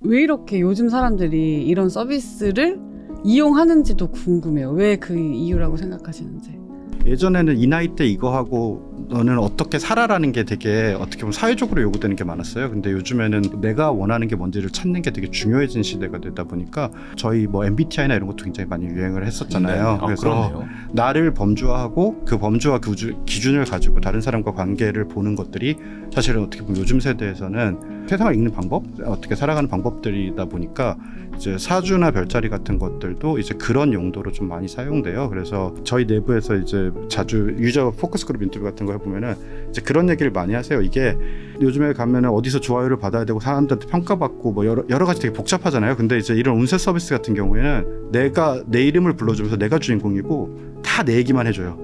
왜 이렇게 요즘 사람들이 이런 서비스를 이용하는지도 궁금해요. 왜 그 이유라고 생각하시는지. 예전에는 이 나이 때 이거 하고 너는 어떻게 살아라는 게 되게 어떻게 보면 사회적으로 요구되는 게 많았어요. 근데 요즘에는 내가 원하는 게 뭔지를 찾는 게 되게 중요해진 시대가 되다 보니까 저희 뭐 MBTI나 이런 것도 굉장히 많이 유행을 했었잖아요. 네. 그래서 그렇네요. 나를 범주화하고 그 범주화 기준을 가지고 다른 사람과 관계를 보는 것들이 사실은 어떻게 보면 요즘 세대에서는 세상을 읽는 방법, 어떻게 살아가는 방법들이다 보니까 이제 사주나 별자리 같은 것들도 이제 그런 용도로 좀 많이 사용돼요. 그래서 저희 내부에서 이제 자주 유저 포커스 그룹 인터뷰 같은 거 해보면은 이제 그런 얘기를 많이 하세요. 이게 요즘에 가면은 어디서 좋아요를 받아야 되고 사람들한테 평가받고 뭐 여러 가지 되게 복잡하잖아요. 근데 이제 이런 운세 서비스 같은 경우에는 내가 내 이름을 불러주면서 내가 주인공이고 다 내 얘기만 해줘요.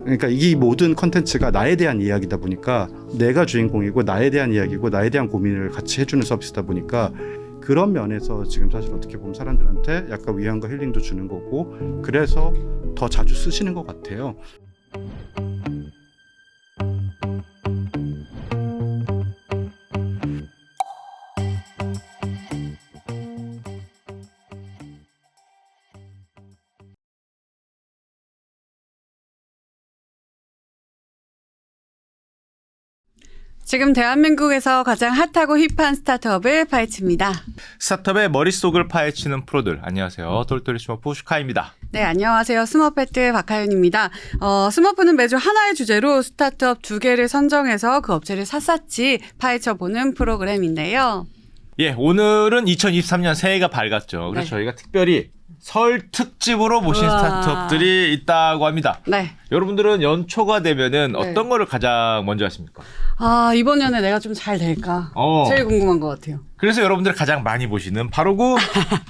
그러니까 이 모든 컨텐츠가 나에 대한 이야기다 보니까 내가 주인공이고 나에 대한 이야기고 나에 대한 고민을 같이 해주는 서비스다 보니까 그런 면에서 지금 사실 어떻게 보면 사람들한테 약간 위안과 힐링도 주는 거고 그래서 더 자주 쓰시는 것 같아요. 지금 대한민국에서 가장 핫하고 힙한 스타트업을 파헤칩니다. 스타트업의 머릿속을 파헤치는 프로들. 안녕하세요. 똘똘이 스머프 슈카입니다. 네, 안녕하세요. 스머페트 박하윤입니다. 스머프는 매주 하나의 주제로 스타트업 2개를 선정해서 그 업체를 샅샅이 파헤쳐보는 프로그램인데요. 예, 오늘은 2023년 새해가 밝았죠. 그래서 네. 저희가 특별히 설 특집으로 모신 우와. 스타트업들이 있다고 합니다. 네. 여러분들은 연초가 되면은 네. 어떤 거를 가장 먼저 하십니까? 이번 연에 내가 좀 잘 될까? 제일 궁금한 것 같아요. 그래서 여러분들이 가장 많이 보시는 바로 그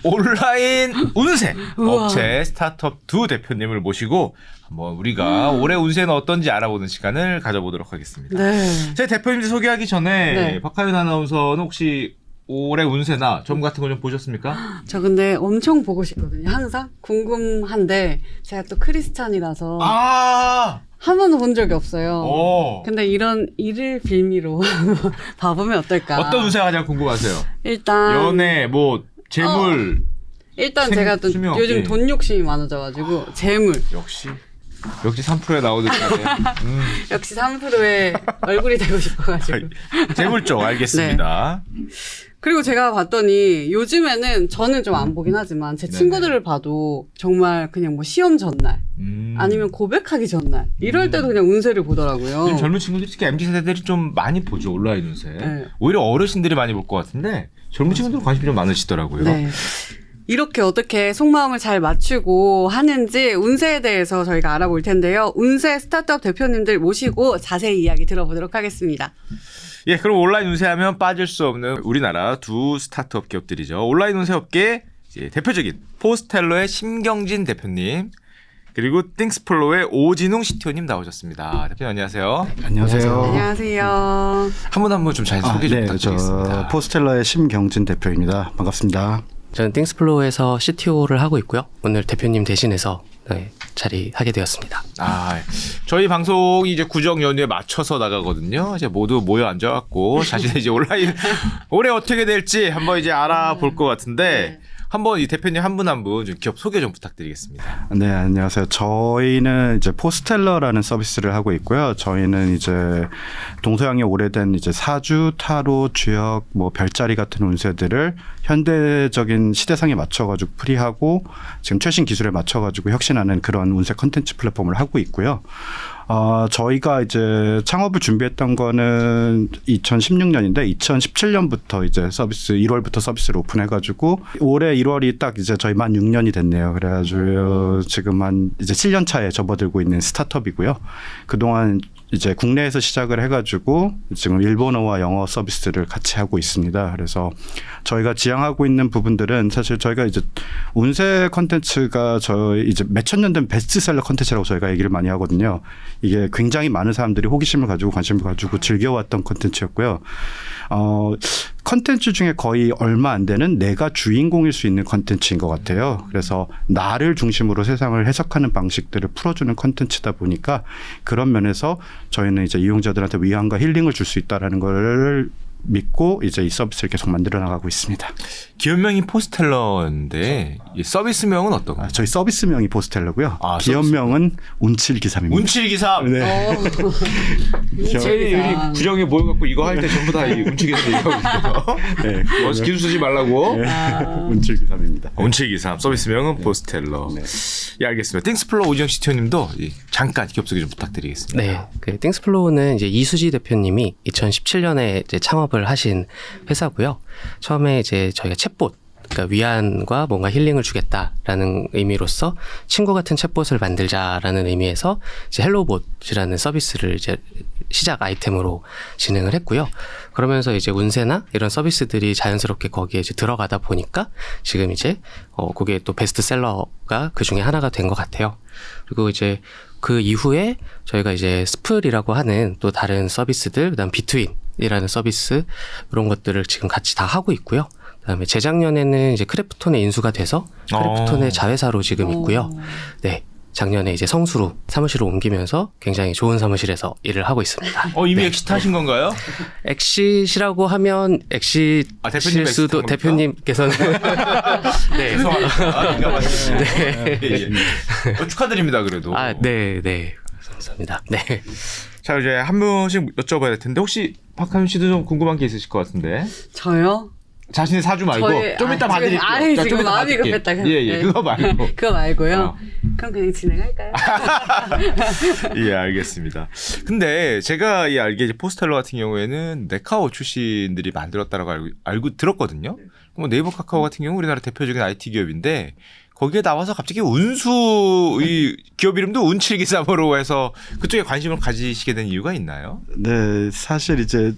온라인 운세 우와. 업체 스타트업 두 대표님을 모시고 한번 우리가 올해 운세는 어떤지 알아보는 시간을 가져보도록 하겠습니다. 네. 제 대표님들 소개하기 전에 네. 박하윤 아나운서는 혹시 올해 운세나 점 같은 거 좀 보셨습니까? 저 근데 엄청 보고 싶거든요. 항상 궁금한데 제가 또 크리스찬이라서 한 번도 본 적이 없어요. 오. 근데 이런 일을 빌미로 봐보면 어떨까? 어떤 운세가 가장 궁금하세요? 일단 연애, 뭐 재물. 일단 제가 또 수명, 요즘 예. 돈 욕심이 많아져가지고 재물 역시 3%에 나오듯이 역시 3%의 얼굴이 되고 싶어가지고 재물 쪽 알겠습니다. 그리고 제가 봤더니 요즘에는 저는 좀 안 보긴 하지만 제 네네. 친구들을 봐도 정말 그냥 뭐 시험 전날 아니면 고백하기 전날 이럴 때도 그냥 운세를 보더라고요. 요즘 젊은 친구들이 특히 MZ 세대들이 좀 많이 보죠 온라인 운세. 네. 오히려 어르신들이 많이 볼 것 같은데 젊은 친구들은 관심이 좀 많으시더라고요. 네. 이렇게 어떻게 속마음을 잘 맞추고 하는지 운세에 대해서 저희가 알아볼 텐데요. 운세 스타트업 대표님들 모시고 자세히 이야기 들어보도록 하겠습니다. 예, 그럼 온라인 운세하면 빠질 수 없는 우리나라 두 스타트업 기업들이죠. 온라인 운세 업계 이제 대표적인 포스텔러의 심경진 대표님 그리고 띵스플로의 오진웅 CTO님 나오셨습니다. 대표님 안녕하세요. 안녕하세요. 안녕하세요. 한 분 한 분 좀 잘 소개 좀 네, 부탁드리겠습니다. 저 포스텔러의 심경진 대표입니다. 반갑습니다. 저는 띵스플로우에서 CTO를 하고 있고요. 오늘 대표님 대신해서 자리하게 되었습니다. 저희 방송이 이제 구정 연휴에 맞춰서 나가거든요. 이제 모두 모여 앉아갖고 자신의 이제 온라인 올해 어떻게 될지 한번 이제 알아볼 것 같은데 한번 이 대표님 한 분 한 분 좀 기업 소개 좀 부탁드리겠습니다. 네, 안녕하세요. 저희는 이제 포스텔러라는 서비스를 하고 있고요. 저희는 이제 동서양의 오래된 이제 사주, 타로, 주역, 뭐 별자리 같은 운세들을 현대적인 시대상에 맞춰가지고 풀이하고 지금 최신 기술에 맞춰가지고 혁신하는 그런 운세 컨텐츠 플랫폼을 하고 있고요. 저희가 이제 창업을 준비했던 거는 2016년인데 2017년부터 이제 1월부터 서비스를 오픈해가지고 올해 1월이 딱 이제 저희 만 6년이 됐네요. 그래가지고 지금 한 이제 7년 차에 접어들고 있는 스타트업이고요. 그동안 이제 국내에서 시작을 해가지고 지금 일본어와 영어 서비스를 같이 하고 있습니다. 그래서 저희가 지향하고 있는 부분들은 사실 저희가 이제 운세 컨텐츠가 저희 이제 몇천 년 된 베스트셀러 컨텐츠라고 저희가 얘기를 많이 하거든요. 이게 굉장히 많은 사람들이 호기심을 가지고 관심을 가지고 즐겨왔던 컨텐츠였고요. 컨텐츠 중에 거의 얼마 안 되는 내가 주인공일 수 있는 컨텐츠인 것 같아요. 그래서 나를 중심으로 세상을 해석하는 방식들을 풀어주는 컨텐츠다 보니까 그런 면에서 저희는 이제 이용자들한테 위안과 힐링을 줄 수 있다라는 걸 믿고 이제 이 서비스를 계속 만들어 나가고 있습니다. 기업명이 포스텔러인데 이 서비스명은 어떤 거예요? 저희 서비스명이 포스텔러고요. 아, 기업명은 운칠기삼입니다. 운칠기삼. 네. 저희 구정에 모여갖고 이거 할 때 전부 다 이 운칠기삼 얘기하거든요. 네, 기술 쓰지 말라고. 네. 운칠기삼입니다. 운칠기삼 서비스명은 포스텔러. 네. 예, 알겠습니다. 띵스플로우 오지영 CTO님도 잠깐 기업 소개 좀 부탁드리겠습니다. 네, 그 띵스플로우는 이제 이수지 대표님이 2017년에 이제 창업을 하신 회사고요. 처음에 이제 저희가 챗봇, 그러니까 위안과 뭔가 힐링을 주겠다라는 의미로서 친구 같은 챗봇을 만들자라는 의미에서 이제 헬로봇이라는 서비스를 이제 시작 아이템으로 진행을 했고요. 그러면서 이제 운세나 이런 서비스들이 자연스럽게 거기에 이제 들어가다 보니까 지금 이제 그게 또 베스트셀러가 그 중에 하나가 된 것 같아요. 그리고 이제 그 이후에 저희가 이제 스플이라고 하는 또 다른 서비스들, 그다음 비트윈이라는 서비스 이런 것들을 지금 같이 다 하고 있고요. 그다음에 재작년에는 이제 크래프톤에 인수가 돼서 크래프톤의 자회사로 지금 있고요. 네. 작년에 이제 성수로 사무실을 옮기면서 굉장히 좋은 사무실에서 일을 하고 있습니다. 이미 네. 엑시트 하신 건가요? 엑시시라고 하면 엑시실 대표님 수도 엑시트 대표님께서는 네. 죄송합니다. 민감하시네요. 네. 예. 축하드립니다. 그래도. 네. 감사합니다. 네. 자, 이제 한 분씩 여쭤봐야 될 텐데 혹시 박하윤 씨도 좀 궁금한 게 있으실 것 같은데. 저요? 자신의 사주 말고 좀 이따 봐드릴게요. 지금 좀 이따 마음이 봐드릴게요. 급했다. 예, 그거 말고. 그거 말고요. 그럼 그냥 진행할까요? 예, 알겠습니다. 근데 제가 알게 이제 포스텔러 같은 경우에는 네카오 출신들이 만들었다라고 알고 들었거든요. 뭐 네이버 카카오 같은 경우 우리나라 대표적인 IT 기업인데 거기에 나와서 갑자기 운수 이 기업 이름도 운칠기삼으로 해서 그쪽에 관심을 가지시게 된 이유가 있나요? 네, 사실 이제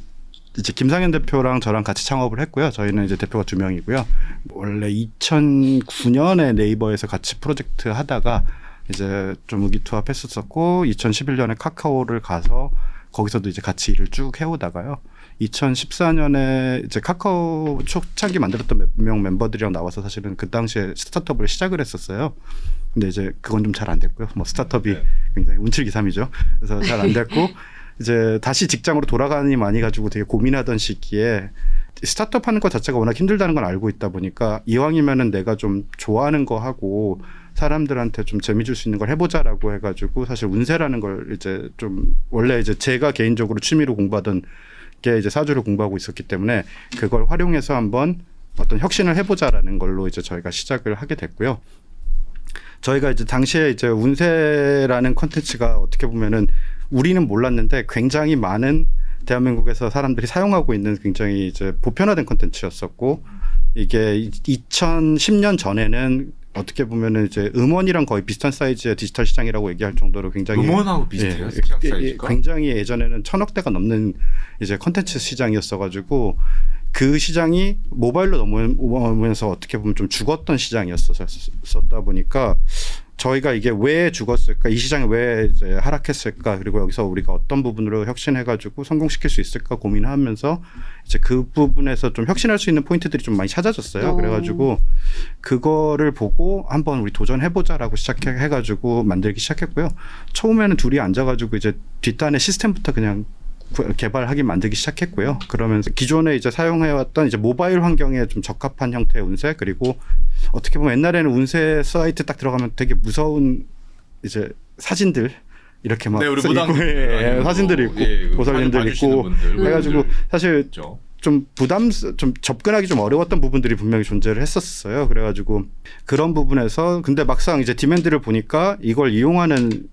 김상현 대표랑 저랑 같이 창업을 했고요. 저희는 이제 대표가 2명이고요. 원래 2009년에 네이버에서 같이 프로젝트 하다가 이제 좀 의기투합했었고 2011년에 카카오를 가서 거기서도 이제 같이 일을 쭉 해오다가요. 2014년에 이제 카카오 초창기 만들었던 몇 명 멤버들이랑 나와서 사실은 그 당시에 스타트업을 시작을 했었어요. 근데 이제 그건 좀 잘 안 됐고요. 뭐 스타트업이 굉장히 운칠기삼이죠. 그래서 잘 안 됐고 이제 다시 직장으로 돌아가니 많이 가지고 되게 고민하던 시기에 스타트업 하는 것 자체가 워낙 힘들다는 걸 알고 있다 보니까 이왕이면은 내가 좀 좋아하는 거 하고 사람들한테 좀 재미 줄 수 있는 걸 해보자라고 해가지고 사실 운세라는 걸 이제 좀 원래 이제 제가 개인적으로 취미로 공부하던 게 이제 사주를 공부하고 있었기 때문에 그걸 활용해서 한번 어떤 혁신을 해보자라는 걸로 이제 저희가 시작을 하게 됐고요. 저희가 이제 당시에 이제 운세라는 컨텐츠가 어떻게 보면은 우리는 몰랐는데 굉장히 많은 대한민국에서 사람들이 사용하고 있는 굉장히 이제 보편화된 컨텐츠였었고 이게 2010년 전에는 어떻게 보면은 이제 음원이랑 거의 비슷한 사이즈의 디지털 시장이라고 얘기할 정도로 굉장히 음원하고 비슷해요. 시장 사이즈가? 굉장히 예전에는 1,000억 대가 넘는 이제 컨텐츠 시장이었어가지고 그 시장이 모바일로 넘어오면서 어떻게 보면 좀 죽었던 시장이었었다 보니까 저희가 이게 왜 죽었을까, 이 시장이 왜 이제 하락했을까, 그리고 여기서 우리가 어떤 부분으로 혁신해가지고 성공시킬 수 있을까 고민하면서 이제 그 부분에서 좀 혁신할 수 있는 포인트들이 좀 많이 찾아졌어요. 그래가지고 그거를 보고 한번 우리 도전해보자라고 시작해가지고 만들기 시작했고요. 처음에는 둘이 앉아가지고 이제 뒷단의 시스템부터 그냥 개발하기 만들기 시작했고요. 그러면서 기존에 이제 사용해왔던 이제 모바일 환경에 좀 적합한 형태의 운세, 그리고 어떻게 보면 옛날에는 운세 사이트 딱 들어가면 되게 무서운 이제 사진들 이렇게 막 우리 있고, 사진들이 있고 보살님들 있고 해가지고 사실 좀 좀 접근하기 좀 어려웠던 부분들이 분명히 존재를 했었어요. 그래가지고 그런 부분에서 근데 막상 이제 디맨드를 보니까 이걸 이용하는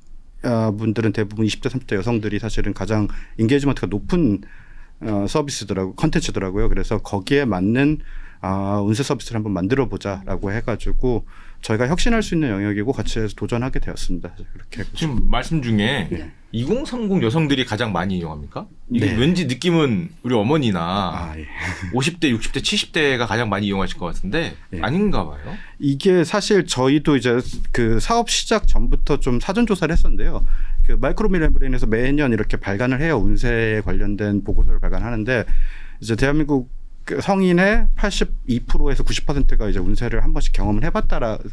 분들은 대부분 20대 30대 여성들이 사실은 가장 인게이지먼트가 높은 서비스더라고, 컨텐츠더라고요. 그래서 거기에 맞는 운세 서비스를 한번 만들어 보자라고 해가지고 저희가 혁신할 수 있는 영역이고 같이 해서 도전하게 되었습니다. 그렇게 지금 말씀 중에 2030 여성들이 가장 많이 이용합니까? 이게 왠지 느낌은 우리 어머니나 50대, 60대, 70대가 가장 많이 이용하실 것 같은데 아닌가 봐요. 이게 사실 저희도 이제 그 사업 시작 전부터 좀 사전 조사를 했었는데요. 그 마이크로밀레브레인에서 매년 이렇게 발간을 해요. 운세에 관련된 보고서를 발간하는데 이제 대한민국 성인의 82%에서 90%가 이제 운세를 한 번씩 경험을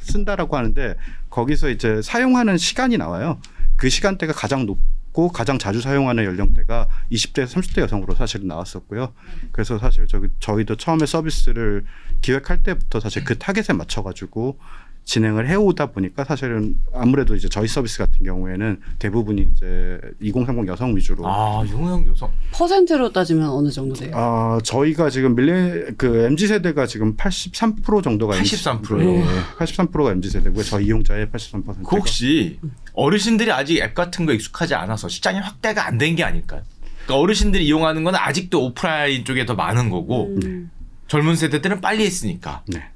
쓴다라고 하는데 거기서 이제 사용하는 시간이 나와요. 그 시간대가 가장 높고 나왔고 가장 자주 사용하는 연령대가 20대에서 30대 여성으로 사실은 나왔었고요. 그래서 사실 저희도 처음에 서비스를 기획할 때부터 사실 그 타겟에 맞춰가지고 진행을 해오다 보니까 사실은 아무래도 이제 저희 서비스 같은 경우에는 대부분이 이제 2030 여성 위주로. 용역 여성. 퍼센트로 따지면 어느 정도 돼요? 저희가 지금 MZ 세대가 지금 83% 정도가 83%. 네, 83%가 MZ 세대고요. 저희 이용자의 83%가. 그 혹시 어르신들이 아직 앱 같은 거 익숙하지 않아서 시장이 확대가 안 된 게 아닐까요? 그러니까 어르신들이 이용하는 건 아직도 오프라인 쪽에 더 많은 거고 젊은 세대들은 빨리 했으니까. 네.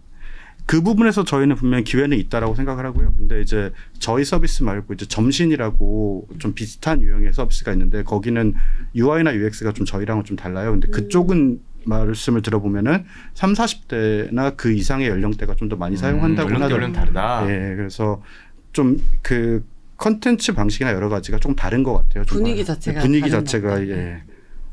그 부분에서 저희는 분명히 기회는 있다라고 생각을 하고요. 근데 이제 저희 서비스 말고 이제 점신이라고 좀 비슷한 유형의 서비스가 있는데 거기는 UI나 UX가 좀 저희랑은 좀 달라요. 근데 그쪽은 말씀을 들어보면은 30, 40대나 그 이상의 연령대가 좀 더 많이 사용한다고 하더라고요. 연령 다르다. 예, 그래서 좀 그 컨텐츠 방식이나 여러 가지가 좀 다른 것 같아요. 분위기 자체가 분위기 다른 자체가 것 같아요. 예.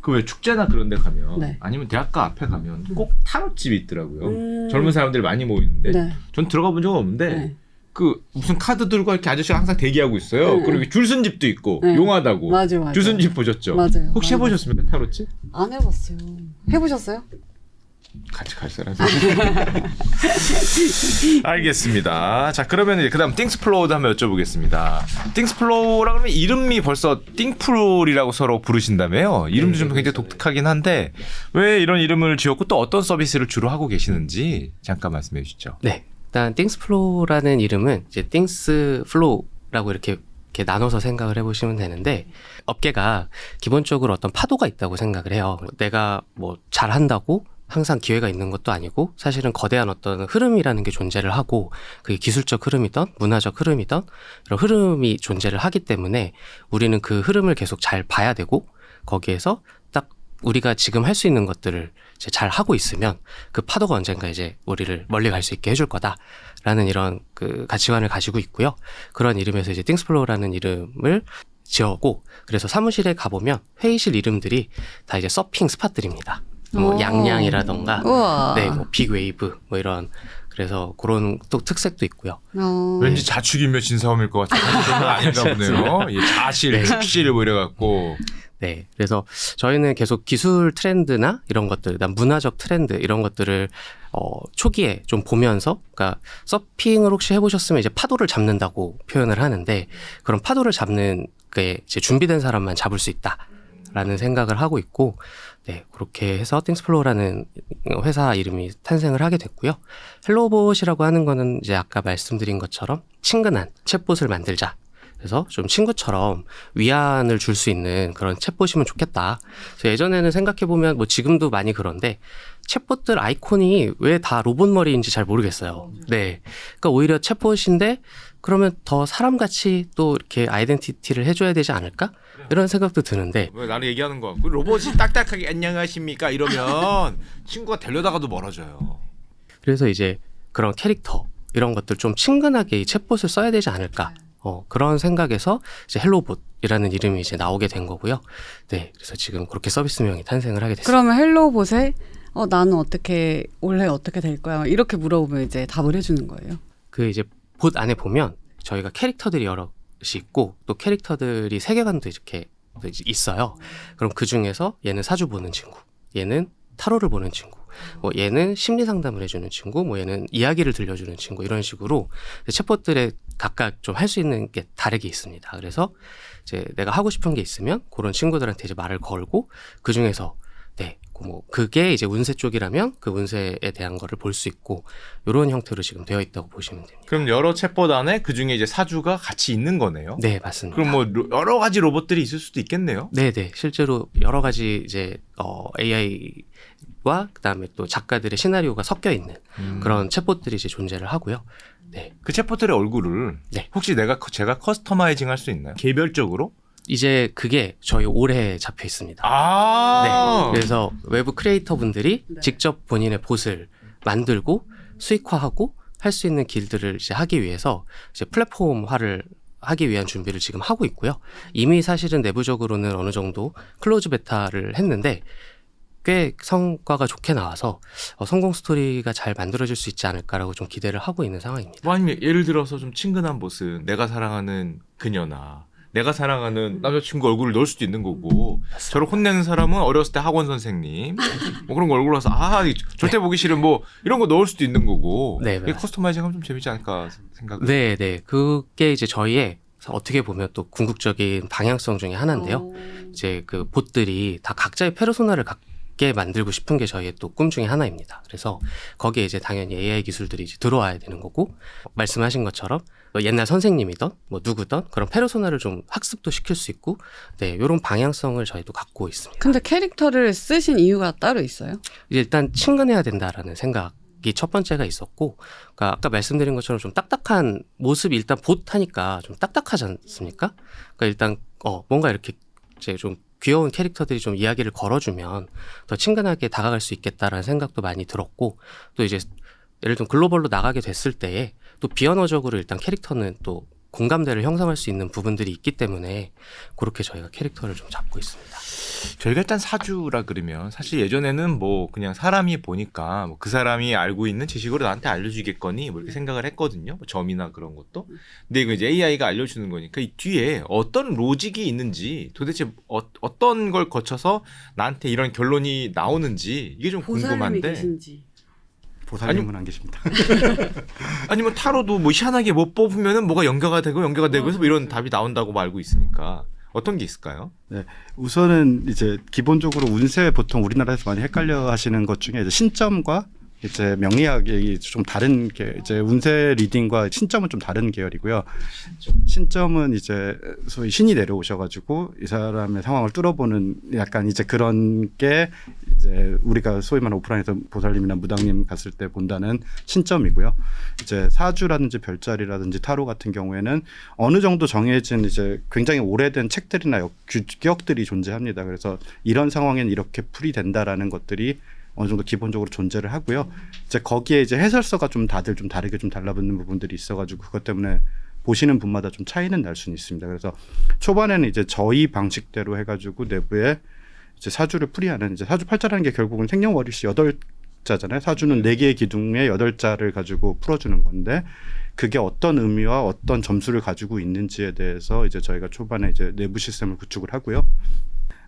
그 왜 축제나 그런 데 가면 네. 아니면 대학가 앞에 가면 꼭 타로집이 있더라고요. 젊은 사람들이 많이 모이는데 네. 전 들어가 본 적은 없는데 네. 그 무슨 카드 들고 이렇게 아저씨가 항상 대기하고 있어요. 네. 그리고 줄 쓴 집도 있고 네. 용하다고. 맞아요. 줄 쓴 집 보셨죠? 맞아요. 혹시 맞아요. 해보셨습니까 타로집? 안 해봤어요. 해보셨어요? 같이 갈 사람. 알겠습니다. 자 그러면 이제 그다음 띵스플로우도 한번 여쭤보겠습니다. 띵스플로우라 그러면 이름이 벌써 띵플이라고 서로 부르신다며요. 이름도 좀 굉장히 독특하긴 한데 왜 이런 이름을 지었고 또 어떤 서비스를 주로 하고 계시는지 잠깐 말씀해 주시죠. 네. 일단 띵스플로우라는 이름은 이제 띵스플로우라고 이렇게 나눠서 생각을 해보시면 되는데 업계가 기본적으로 어떤 파도가 있다고 생각을 해요. 내가 뭐 잘한다고 항상 기회가 있는 것도 아니고 사실은 거대한 어떤 흐름이라는 게 존재를 하고 그게 기술적 흐름이든 문화적 흐름이든 이런 흐름이 존재를 하기 때문에 우리는 그 흐름을 계속 잘 봐야 되고 거기에서 딱 우리가 지금 할 수 있는 것들을 이제 잘 하고 있으면 그 파도가 언젠가 이제 우리를 멀리 갈 수 있게 해줄 거다라는 이런 그 가치관을 가지고 있고요. 그런 이름에서 이제 띵스플로우라는 이름을 지었고 그래서 사무실에 가보면 회의실 이름들이 다 이제 서핑 스팟들입니다. 뭐 오. 양양이라던가 우와. 네, 뭐 빅웨이브 뭐 이런 그래서 그런 또 특색도 있고요. 왠지 자축인묘 진사오미일 것 같아요. 그런 건 아닌가 보네요. 예, 자실, 네. 축실 뭐 이래갖고. 네. 그래서 저희는 계속 기술 트렌드나 이런 것들, 그다음 문화적 트렌드 이런 것들을 초기에 좀 보면서 그러니까 서핑을 혹시 해보셨으면 이제 파도를 잡는다고 표현을 하는데 그런 파도를 잡는 게 이제 준비된 사람만 잡을 수 있다라는 생각을 하고 있고 네, 그렇게 해서 띵스플로우라는 회사 이름이 탄생을 하게 됐고요. 헬로봇이라고 하는 거는 이제 아까 말씀드린 것처럼 친근한 챗봇을 만들자. 그래서 좀 친구처럼 위안을 줄 수 있는 그런 챗봇이면 좋겠다. 그래서 예전에는 생각해보면 뭐 지금도 많이 그런데 챗봇들 아이콘이 왜 다 로봇 머리인지 잘 모르겠어요. 네. 그러니까 오히려 챗봇인데 그러면 더 사람같이 또 이렇게 아이덴티티를 해줘야 되지 않을까? 이런 생각도 드는데 왜 나는 얘기하는 거 같고 로봇이 딱딱하게 안녕하십니까 이러면 친구가 되려다가도 멀어져요. 그래서 이제 그런 캐릭터 이런 것들 좀 친근하게 이 챗봇을 써야 되지 않을까? 그런 생각에서 이제 헬로봇이라는 이름이 이제 나오게 된 거고요. 네, 그래서 지금 그렇게 서비스명이 탄생을 하게 됐습니다. 그러면 헬로봇에 나는 올해 어떻게 될 거야? 이렇게 물어보면 이제 답을 해주는 거예요. 그 이제 봇 안에 보면 저희가 캐릭터들이 여럿이 있고 또 캐릭터들이 세계관도 이렇게 있어요. 그럼 그 중에서 얘는 사주 보는 친구, 얘는 타로를 보는 친구, 뭐 얘는 심리 상담을 해주는 친구, 뭐 얘는 이야기를 들려주는 친구 이런 식으로 챗봇들의 각각 좀 할 수 있는 게 다르게 있습니다. 그래서 이제 내가 하고 싶은 게 있으면 그런 친구들한테 이제 말을 걸고 그 중에서 뭐 그게 이제 운세 쪽이라면 그 운세에 대한 거를 볼 수 있고 이런 형태로 지금 되어 있다고 보시면 됩니다. 그럼 여러 챗봇 안에 그 중에 이제 사주가 같이 있는 거네요. 네, 맞습니다. 그럼 뭐 여러 가지 로봇들이 있을 수도 있겠네요. 네, 실제로 여러 가지 이제 AI와 그다음에 또 작가들의 시나리오가 섞여 있는 그런 챗봇들이 이제 존재를 하고요. 네. 그 챗봇들의 얼굴을 네. 혹시 제가 커스터마이징 할 수 있나요? 개별적으로? 이제 그게 저희 올해 잡혀 있습니다. 아. 네. 그래서 외부 크리에이터 분들이 직접 본인의 봇을 만들고 수익화하고 할 수 있는 길들을 이제 하기 위해서 이제 플랫폼화를 하기 위한 준비를 지금 하고 있고요. 이미 사실은 내부적으로는 어느 정도 클로즈 베타를 했는데 꽤 성과가 좋게 나와서 성공 스토리가 잘 만들어질 수 있지 않을까라고 좀 기대를 하고 있는 상황입니다. 뭐 아니면 예를 들어서 좀 친근한 보스, 내가 사랑하는 그녀나 내가 사랑하는 남자친구 얼굴을 넣을 수도 있는 거고 저를 혼내는 사람은 어렸을 때 학원 선생님 뭐 그런 거 얼굴 나서 절대 보기 싫은 뭐 이런 거 넣을 수도 있는 거고 네, 이게 맞습니다. 커스터마이징하면 좀 재밌지 않을까 생각. 네, 네. 그게 이제 저희의 어떻게 보면 또 궁극적인 방향성 중에 하나인데요. 이제 그 봇들이 다 각자의 페르소나를 갖게 만들고 싶은 게 저희의 또 꿈 중에 하나입니다. 그래서 거기에 이제 당연히 AI 기술들이 이제 들어와야 되는 거고 말씀하신 것처럼 뭐 옛날 선생님이던 뭐 누구든 그런 페르소나를 좀 학습도 시킬 수 있고 네, 이런 방향성을 저희도 갖고 있습니다. 근데 캐릭터를 쓰신 이유가 따로 있어요? 이제 일단 친근해야 된다라는 생각이 첫 번째가 있었고, 그러니까 아까 말씀드린 것처럼 좀 딱딱한 모습이 일단 봇 하니까 좀 딱딱하지 않습니까? 그러니까 일단 뭔가 이렇게 이제 좀 귀여운 캐릭터들이 좀 이야기를 걸어주면 더 친근하게 다가갈 수 있겠다라는 생각도 많이 들었고, 또 이제 예를 들면 글로벌로 나가게 됐을 때에 또 비언어적으로 일단 캐릭터는 또 공감대를 형성할 수 있는 부분들이 있기 때문에 그렇게 저희가 캐릭터를 좀 잡고 있습니다. 저희가 일단 사주라 그러면 사실 예전에는 뭐 그냥 사람이 보니까 뭐 그 사람이 알고 있는 지식으로 나한테 알려주겠거니 뭐 이렇게 생각을 했거든요. 뭐 점이나 그런 것도. 근데 이거 이제 AI가 알려주는 거니까 이 뒤에 어떤 로직이 있는지 도대체 어떤 걸 거쳐서 나한테 이런 결론이 나오는지 이게 좀 보살님이 궁금한데. 계신지. 보살님은 안 계십니다. 아니면 타로도 뭐 희한하게 못 뽑으면은 뭐가 연결가 되고 해서 뭐 이런 답이 나온다고 뭐 알고 있으니까 어떤 게 있을까요? 네, 우선은 이제 기본적으로 운세 보통 우리나라에서 많이 헷갈려 하시는 것 중에 이제 신점과 이제 명리학이 좀 다른 게 이제 운세 리딩과 신점은 좀 다른 계열이고요. 신점은 이제 소위 신이 내려오셔가지고 이 사람의 상황을 뚫어보는 약간 이제 그런 게 이제 우리가 소위 말하는 오프라인에서 보살님이나 무당님 갔을 때 본다는 신점이고요. 이제 사주라든지 별자리라든지 타로 같은 경우에는 어느 정도 정해진 이제 굉장히 오래된 책들이나 규격들이 존재합니다. 그래서 이런 상황에는 이렇게 풀이된다라는 것들이 어느 정도 기본적으로 존재를 하고요. 이제 거기에 이제 해설서가 좀 다들 좀 다르게 좀 달라붙는 부분들이 있어가지고 그것 때문에 보시는 분마다 좀 차이는 날 수는 있습니다. 그래서 초반에는 이제 저희 방식대로 해가지고 내부에 이제 사주를 풀이하는 이제 사주 팔자라는 게 결국은 생년월일시 8자잖아요. 사주는 4개의 기둥에 8자를 가지고 풀어주는 건데 그게 어떤 의미와 어떤 점수를 가지고 있는지에 대해서 이제 저희가 초반에 이제 내부 시스템을 구축을 하고요.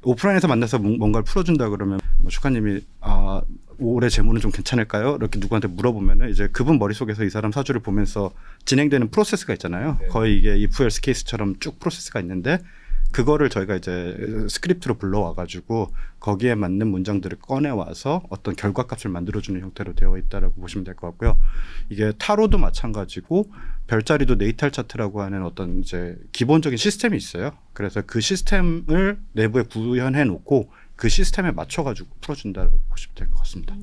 오프라인에서 만나서 뭔가를 풀어준다 그러면 뭐 슈카님이 올해 재무는 좀 괜찮을까요? 이렇게 누구한테 물어보면은 이제 그분 머릿속에서 이 사람 사주를 보면서 진행되는 프로세스가 있잖아요. 네. 거의 이게 if else case처럼 쭉 프로세스가 있는데 그거를 저희가 이제 스크립트로 불러와가지고 거기에 맞는 문장들을 꺼내와서 어떤 결과값을 만들어주는 형태로 되어 있다라고 보시면 될 것 같고요. 이게 타로도 마찬가지고 별자리도 네이탈 차트라고 하는 어떤 이제 기본적인 시스템이 있어요. 그래서 그 시스템을 내부에 구현해 놓고 그 시스템에 맞춰가지고 풀어준다라고 보시면 될 것 같습니다.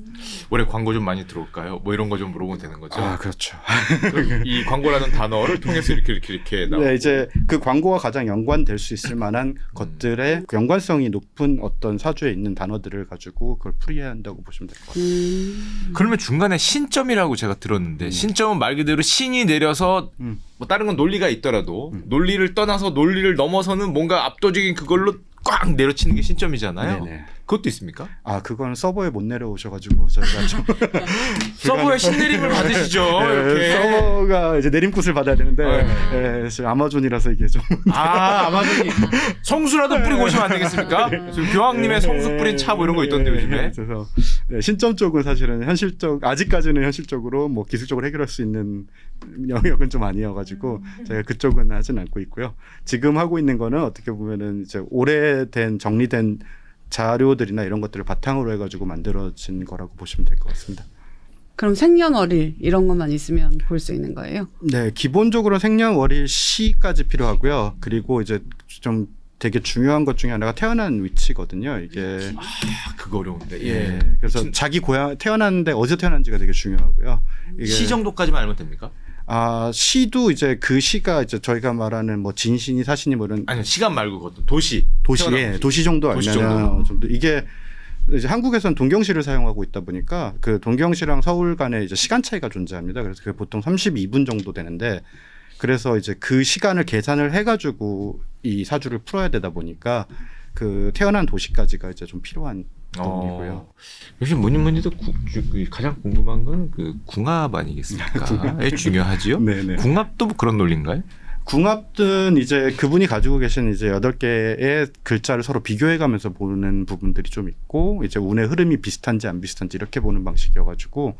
올해 광고 좀 많이 들어올까요? 뭐 이런 거 좀 물어보면 되는 거죠? 그렇죠. 그럼 이 광고라는 단어를 통해서 이렇게 나오고. 네, 이제 그 광고와 가장 연관될 수 있을 만한 것들의 연관성이 높은 어떤 사주에 있는 단어들을 가지고 그걸 풀이해야 한다고 보시면 될 것 같아요. 그러면 중간에 신점이라고 제가 들었는데 신점은 말 그대로 신이 내려서 뭐 다른 건 논리가 있더라도 논리를 떠나서 논리를 넘어서는 뭔가 압도적인 그걸로 꽉 내려치는 게 신점이잖아요. 네네. 그것도 있습니까? 그건 서버에 못 내려오셔가지고 저희가 좀 서버에 신내림을 받으시죠. 이렇게. 서버가 이제 내림굿을 받아야 되는데 네. 지금 아마존이라서 이게 좀 아마존이 성수라도 뿌리고 오시면 안 되겠습니까? 지금 교황님의 성수 뿌린 차 뭐 이런 거 있던데 요즘에. 그래서 신점 쪽은 사실은 아직까지는 현실적으로 뭐 기술적으로 해결할 수 있는 영역은 좀 아니어가지고 저희가 그쪽은 하진 않고 있고요. 지금 하고 있는 거는 어떻게 보면은 이제 오래된 정리된 자료들이나 이런 것들을 바탕으로 해가지고 만들어진 거라고 보시면 될 것 같습니다. 그럼 생년월일 이런 것만 있으면 볼 수 있는 거예요? 네, 기본적으로 생년월일 시까지 필요하고요. 그리고 이제 좀 되게 중요한 것 중에 하나가 태어난 위치거든요. 이게 그거 어려운데. 예. 그래서 자기 고향 태어났는데 어디서 태어난지가 되게 중요하고요. 이게 시 정도까지만 알면 됩니까? 시도 이제 그 시가 이제 저희가 말하는 뭐 진신이 사신이 뭐 이런 아니요, 시간 말고 그것도 도시. 도시 정도 도시 알면은 정도 이게 이제 한국에서는 동경시를 사용하고 있다 보니까 그 동경시랑 서울 간에 이제 시간 차이가 존재합니다. 그래서 그게 보통 32분 정도 되는데 그래서 이제 그 시간을 계산을 해가지고 이 사주를 풀어야 되다 보니까 그 태어난 도시까지가 이제 좀 필요한 부분이고요. 역시 뭐니도 가장 궁금한 건 그 궁합 아니겠습니까? 중요하지요? 네네. 궁합도 뭐 그런 논리인가요? 궁합은 이제 그분이 가지고 계신 이제 8개의 글자를 서로 비교해가면서 보는 부분들이 좀 있고 이제 운의 흐름이 비슷한지 안 비슷한지 이렇게 보는 방식이어가지고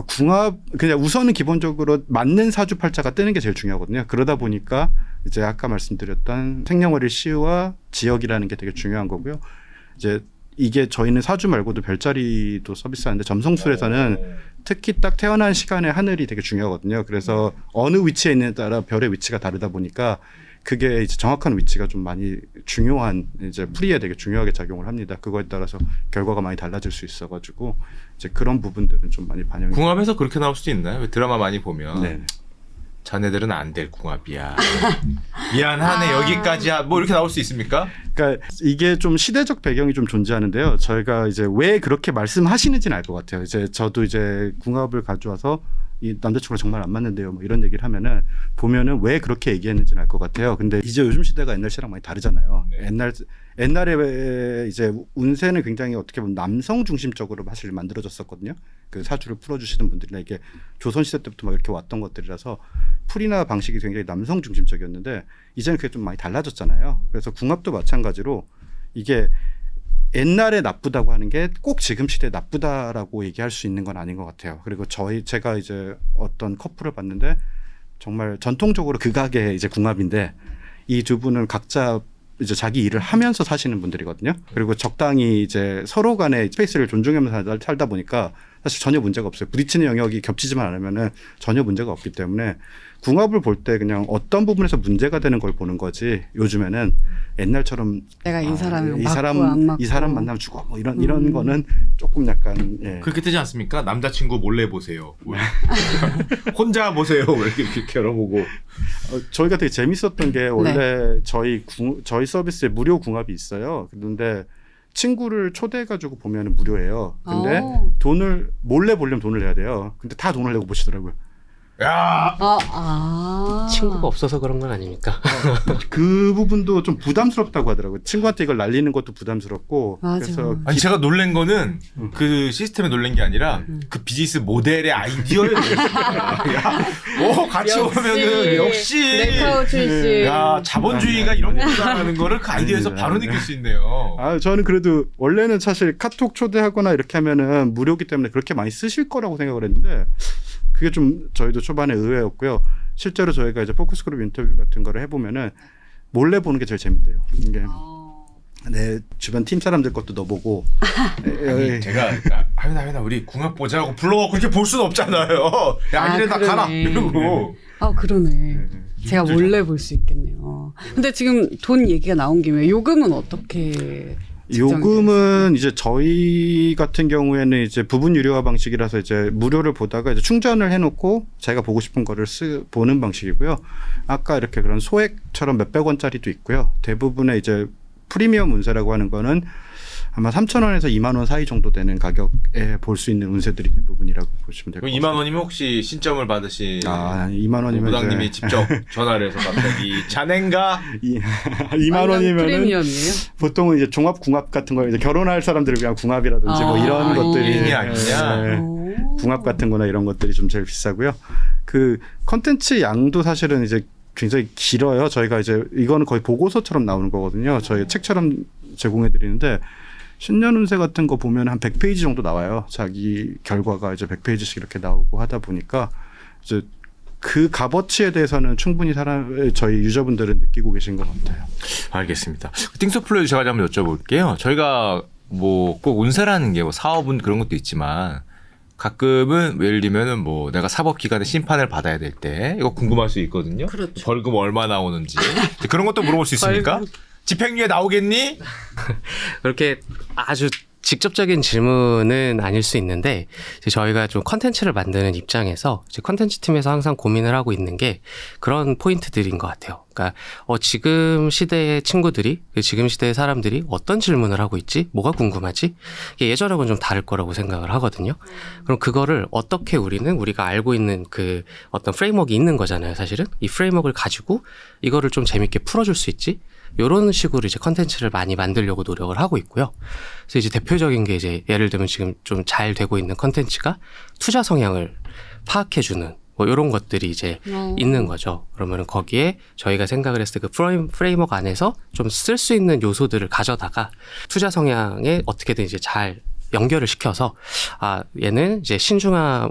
궁합 그냥 우선은 기본적으로 맞는 사주팔자가 뜨는 게 제일 중요하거든요. 그러다 보니까 이제 아까 말씀드렸던 생년월일 시와 지역이라는 게 되게 중요한 거고요. 이제 이게 저희는 사주 말고도 별자리도 서비스하는데 점성술에서는 특히 딱 태어난 시간의 하늘이 되게 중요하거든요. 그래서 어느 위치에 있느냐에 따라 별의 위치가 다르다 보니까 그게 이제 정확한 위치가 좀 많이 중요한 이제 풀이에 되게 중요하게 작용을 합니다. 그거에 따라서 결과가 많이 달라질 수 있어가지고 이제 그런 부분들은 좀 많이 반영이. 궁합에서 그렇게 나올 수도 있나요? 왜 드라마 많이 보면 네. 자네들은 안 될 궁합이야. 미안하네 여기까지야. 뭐 이렇게 나올 수 있습니까? 그러니까 이게 좀 시대적 배경이 좀 존재하는데요. 저희가 이제 왜 그렇게 말씀하시는지는 알 것 같아요. 이제 저도 이제 궁합을 가져와서 이 남자친구랑 정말 안 맞는데요. 뭐 이런 얘기를 하면은 보면은 왜 그렇게 얘기했는지는 알 것 같아요. 근데 이제 요즘 시대가 옛날 시대랑 많이 다르잖아요. 네. 옛날에 이제 운세는 굉장히 어떻게 보면 남성 중심적으로 사실 만들어졌었거든요. 그 사주를 풀어주시는 분들이나 이게 조선 시대 때부터 막 이렇게 왔던 것들이라서 풀이나 방식이 굉장히 남성 중심적이었는데 이제는 그게 좀 많이 달라졌잖아요. 그래서 궁합도 마찬가지로 이게 옛날에 나쁘다고 하는 게 꼭 지금 시대에 나쁘다라고 얘기할 수 있는 건 아닌 것 같아요. 그리고 제가 이제 어떤 커플을 봤는데 정말 전통적으로 극악의 이제 궁합인데 이 두 분은 각자 이제 자기 일을 하면서 사시는 분들이거든요. 그리고 적당히 이제 서로 간의 스페이스를 존중하면서 살다 보니까 사실 전혀 문제가 없어요. 부딪히는 영역이 겹치지만 않으면은 전혀 문제가 없기 때문에 궁합을 볼 때 그냥 어떤 부분에서 문제가 되는 걸 보는 거지. 요즘에는 옛날처럼 내가 이 사람이 이 맞고 사람 안 맞고 이 사람 만나면 죽어 뭐 이런 거는 조금 약간 예. 그렇게 뜨지 않습니까? 남자친구 몰래 보세요. 혼자 보세요. 왜 이렇게 결혼보고. 저희가 되게 재밌었던 게 원래 저희 서비스에 무료 궁합이 있어요. 그런데 친구를 초대해가지고 보면 무료예요. 근데 돈을 몰래 보려면 돈을 내야 돼요. 근데 다 돈을 내고 보시더라고요. 야, 친구가 없어서 그런 건 아닙니까? 그 부분도 좀 부담스럽다고 하더라고요. 친구한테 이걸 날리는 것도 부담스럽고. 맞아. 그래서 아니 제가 놀란 거는 그 시스템에 놀란 게 아니라 그 비즈니스 모델의 아이디어였어요. 같이 오면은 역시 네카우 출신. 야 자본주의가 이런 거다라는 거를 그 아이디어에서 아닙니다. 바로 느낄 수 있네요. 저는 그래도 원래는 사실 카톡 초대하거나 이렇게 하면은 무료기 때문에 그렇게 많이 쓰실 거라고 생각을 했는데 그게 좀 저희도 초반에 의외였고요. 실제로 저희가 이제 포커스그룹 인터뷰 같은 거를 해보면은 몰래 보는 게 제일 재밌대요. 이게 내 주변 팀 사람들 것도 넣어보고. 아니, 제가 하윤아 우리 궁합 보자고 불러갖고 이렇게 볼 수는 없잖아요. 야 아니래 나 가라 이러고. 그러네. 제가 몰래 볼 수 있겠네요. 근데 지금 돈 얘기가 나온 김에 요금은 어떻게? 요금은 이제 저희 같은 경우에는 이제 부분 유료화 방식이라서 이제 무료를 보다가 이제 충전을 해놓고 자기가 보고 싶은 거를 보는 방식이고요. 아까 이렇게 그런 소액처럼 몇백 원짜리도 있고요. 대부분의 이제 프리미엄 운세라고 하는 거는 아마 3,000원에서 2만 원 사이 정도 되는 가격에 볼 수 있는 운세들이 대부분이라고 보시면 될 것 같습니다. 2만 원이면 혹시 신점을 받으신 2만 원이면 부장님이 직접 전화를 해서 갑자기 자넨가 2만 원이면 프리미엄이에요? 보통은 이제 종합 궁합 같은 거 이제 결혼할 사람들을 위한 궁합이라든지 뭐 이런 것들이 이게 아니냐? 궁합 같은 거나 이런 것들이 좀 제일 비싸고요. 그 컨텐츠 양도 사실은 이제 굉장히 길어요. 저희가 이제 이거는 거의 보고서처럼 나오는 거거든요. 저희 책처럼 제공해 드리는데 신년 운세 같은 거 보면 한 100페이지 정도 나와요. 자기 결과가 이제 100페이지씩 이렇게 나오고 하다 보니까 이제 그 값어치에 대해서는 충분히 저희 유저분들은 느끼고 계신 것 같아요. 알겠습니다. 띵소플로에 제가 한번 여쭤볼게요. 저희가 뭐 꼭 운세라는 게 뭐 사업은 그런 것도 있지만 가끔은 예를 들면은 뭐 내가 사법기관의 심판을 받아야 될 때 이거 궁금할 수 있거든요. 그렇죠. 벌금 얼마 나오는지 그런 것도 물어볼 수 있습니까? 집행유예 나오겠니? 그렇게 아주 직접적인 질문은 아닐 수 있는데 이제 저희가 좀 컨텐츠를 만드는 입장에서 이제 컨텐츠 팀에서 항상 고민을 하고 있는 게 그런 포인트들인 것 같아요. 그러니까 지금 시대의 친구들이 지금 시대의 사람들이 어떤 질문을 하고 있지? 뭐가 궁금하지? 이게 예전하고는 좀 다를 거라고 생각을 하거든요. 그럼 그거를 어떻게 우리가 알고 있는 그 어떤 프레임워크가 있는 거잖아요. 사실은 이 프레임워크를 가지고 이거를 좀 재밌게 풀어줄 수 있지? 이런 식으로 이제 컨텐츠를 많이 만들려고 노력을 하고 있고요. 그래서 이제 대표적인 게 이제 예를 들면 지금 좀 잘 되고 있는 컨텐츠가 투자 성향을 파악해주는 뭐 이런 것들이 이제 있는 거죠. 그러면 거기에 저희가 생각을 했을 때 그 프레임워크 안에서 좀 쓸 수 있는 요소들을 가져다가 투자 성향에 어떻게든 이제 잘 연결을 시켜서 얘는 이제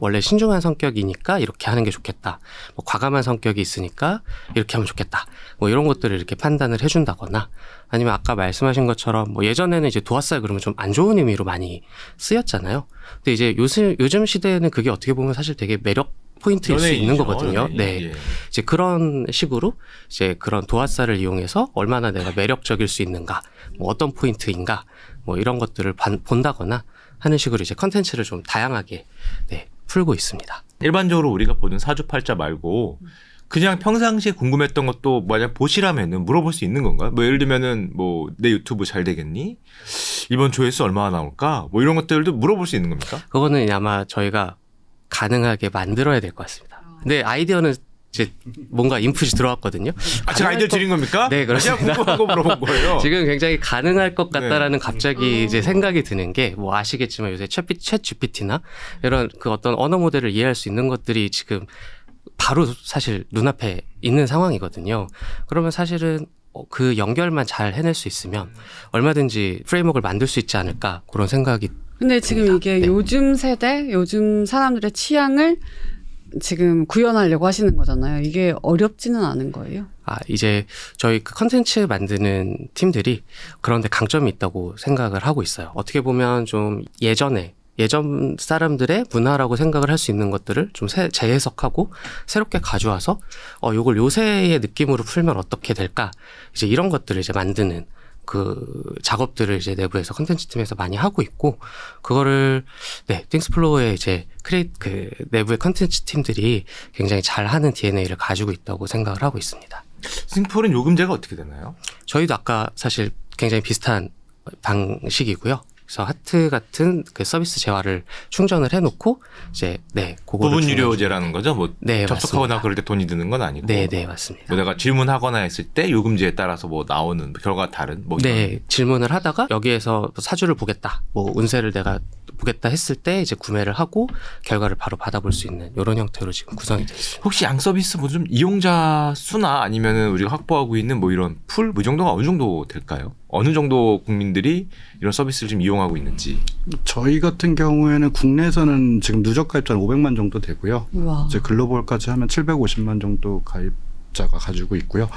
원래 신중한 성격이니까 이렇게 하는 게 좋겠다. 뭐 과감한 성격이 있으니까 이렇게 하면 좋겠다. 뭐 이런 것들을 이렇게 판단을 해준다거나 아니면 아까 말씀하신 것처럼 뭐 예전에는 이제 도화살 그러면 좀 안 좋은 의미로 많이 쓰였잖아요. 근데 이제 요즘 시대에는 그게 어떻게 보면 사실 되게 매력 포인트일 수 있는 거거든요. 연예인이죠. 네. 예. 이제 그런 식으로 이제 그런 도화살을 이용해서 얼마나 내가 매력적일 수 있는가, 뭐 어떤 포인트인가, 뭐 이런 것들을 본다거나 하는 식으로 이제 컨텐츠를 좀 다양하게 풀고 있습니다. 일반적으로 우리가 보는 사주팔자 말고 그냥 평상시에 궁금했던 것도 만약 보시라면은 물어볼 수 있는 건가요? 뭐 예를 들면은 뭐 내 유튜브 잘 되겠니? 이번 조회수 얼마나 나올까? 뭐 이런 것들도 물어볼 수 있는 겁니까? 그거는 아마 저희가 가능하게 만들어야 될 것 같습니다. 근데 아이디어는 이제 뭔가 인풋이 들어왔거든요. 제가 아이디어 드린 겁니까? 네, 그렇습니다. 제가 궁금한 거 물어본 거예요. 지금 굉장히 가능할 것 같다라는 네. 갑자기 이제 생각이 드는 게 뭐 아시겠지만 요새 챗 GPT나 이런 그 어떤 언어 모델을 이해할 수 있는 것들이 지금 바로 사실 눈앞에 있는 상황이거든요. 그러면 사실은 그 연결만 잘 해낼 수 있으면 얼마든지 프레임워크를 만들 수 있지 않을까 그런 생각이 근데 지금 듭니다. 이게 네. 요즘 세대, 요즘 사람들의 취향을 지금 구현하려고 하시는 거잖아요. 이게 어렵지는 않은 거예요? 이제 저희 그 컨텐츠 만드는 팀들이 그런데 강점이 있다고 생각을 하고 있어요. 어떻게 보면 좀 예전 사람들의 문화라고 생각을 할 수 있는 것들을 좀 재해석하고 새롭게 가져와서 요걸 요새의 느낌으로 풀면 어떻게 될까? 이제 이런 것들을 이제 만드는 그 작업들을 이제 내부에서 컨텐츠 팀에서 많이 하고 있고 그거를 띵스플로어의 이제 그 내부의 컨텐츠 팀들이 굉장히 잘하는 DNA를 가지고 있다고 생각을 하고 있습니다. 싱플은 요금제가 어떻게 되나요? 저희도 아까 사실 굉장히 비슷한 방식이고요. 그래서 하트 같은 그 서비스 재화를 충전을 해놓고 이제 그거를 부분 유료제라는 거죠? 뭐 네, 접속하거나 맞습니다. 그럴 때 돈이 드는 건 아니고. 네, 맞습니다. 뭐 내가 질문하거나 했을 때 요금제에 따라서 뭐 나오는 결과가 다른 뭐 이런. 질문을 하다가 여기에서 사주를 보겠다, 뭐 운세를 내가 보겠다 했을 때 이제 구매를 하고 결과를 바로 받아볼 수 있는 이런 형태로 지금 구성이 되어 있습니다. 혹시 양 서비스 뭐 좀 이용자 수나 아니면은 우리가 확보하고 있는 뭐 이런 풀 이 정도가 어느 정도 될까요? 어느 정도 국민들이 이런 서비스를 지금 이용하고 있는지. 저희 같은 경우에는 국내에서는 지금 누적 가입자는 500만 정도 되고요. 우와. 이제 글로벌까지 하면 750만 정도 가입자가 가지고 있고요.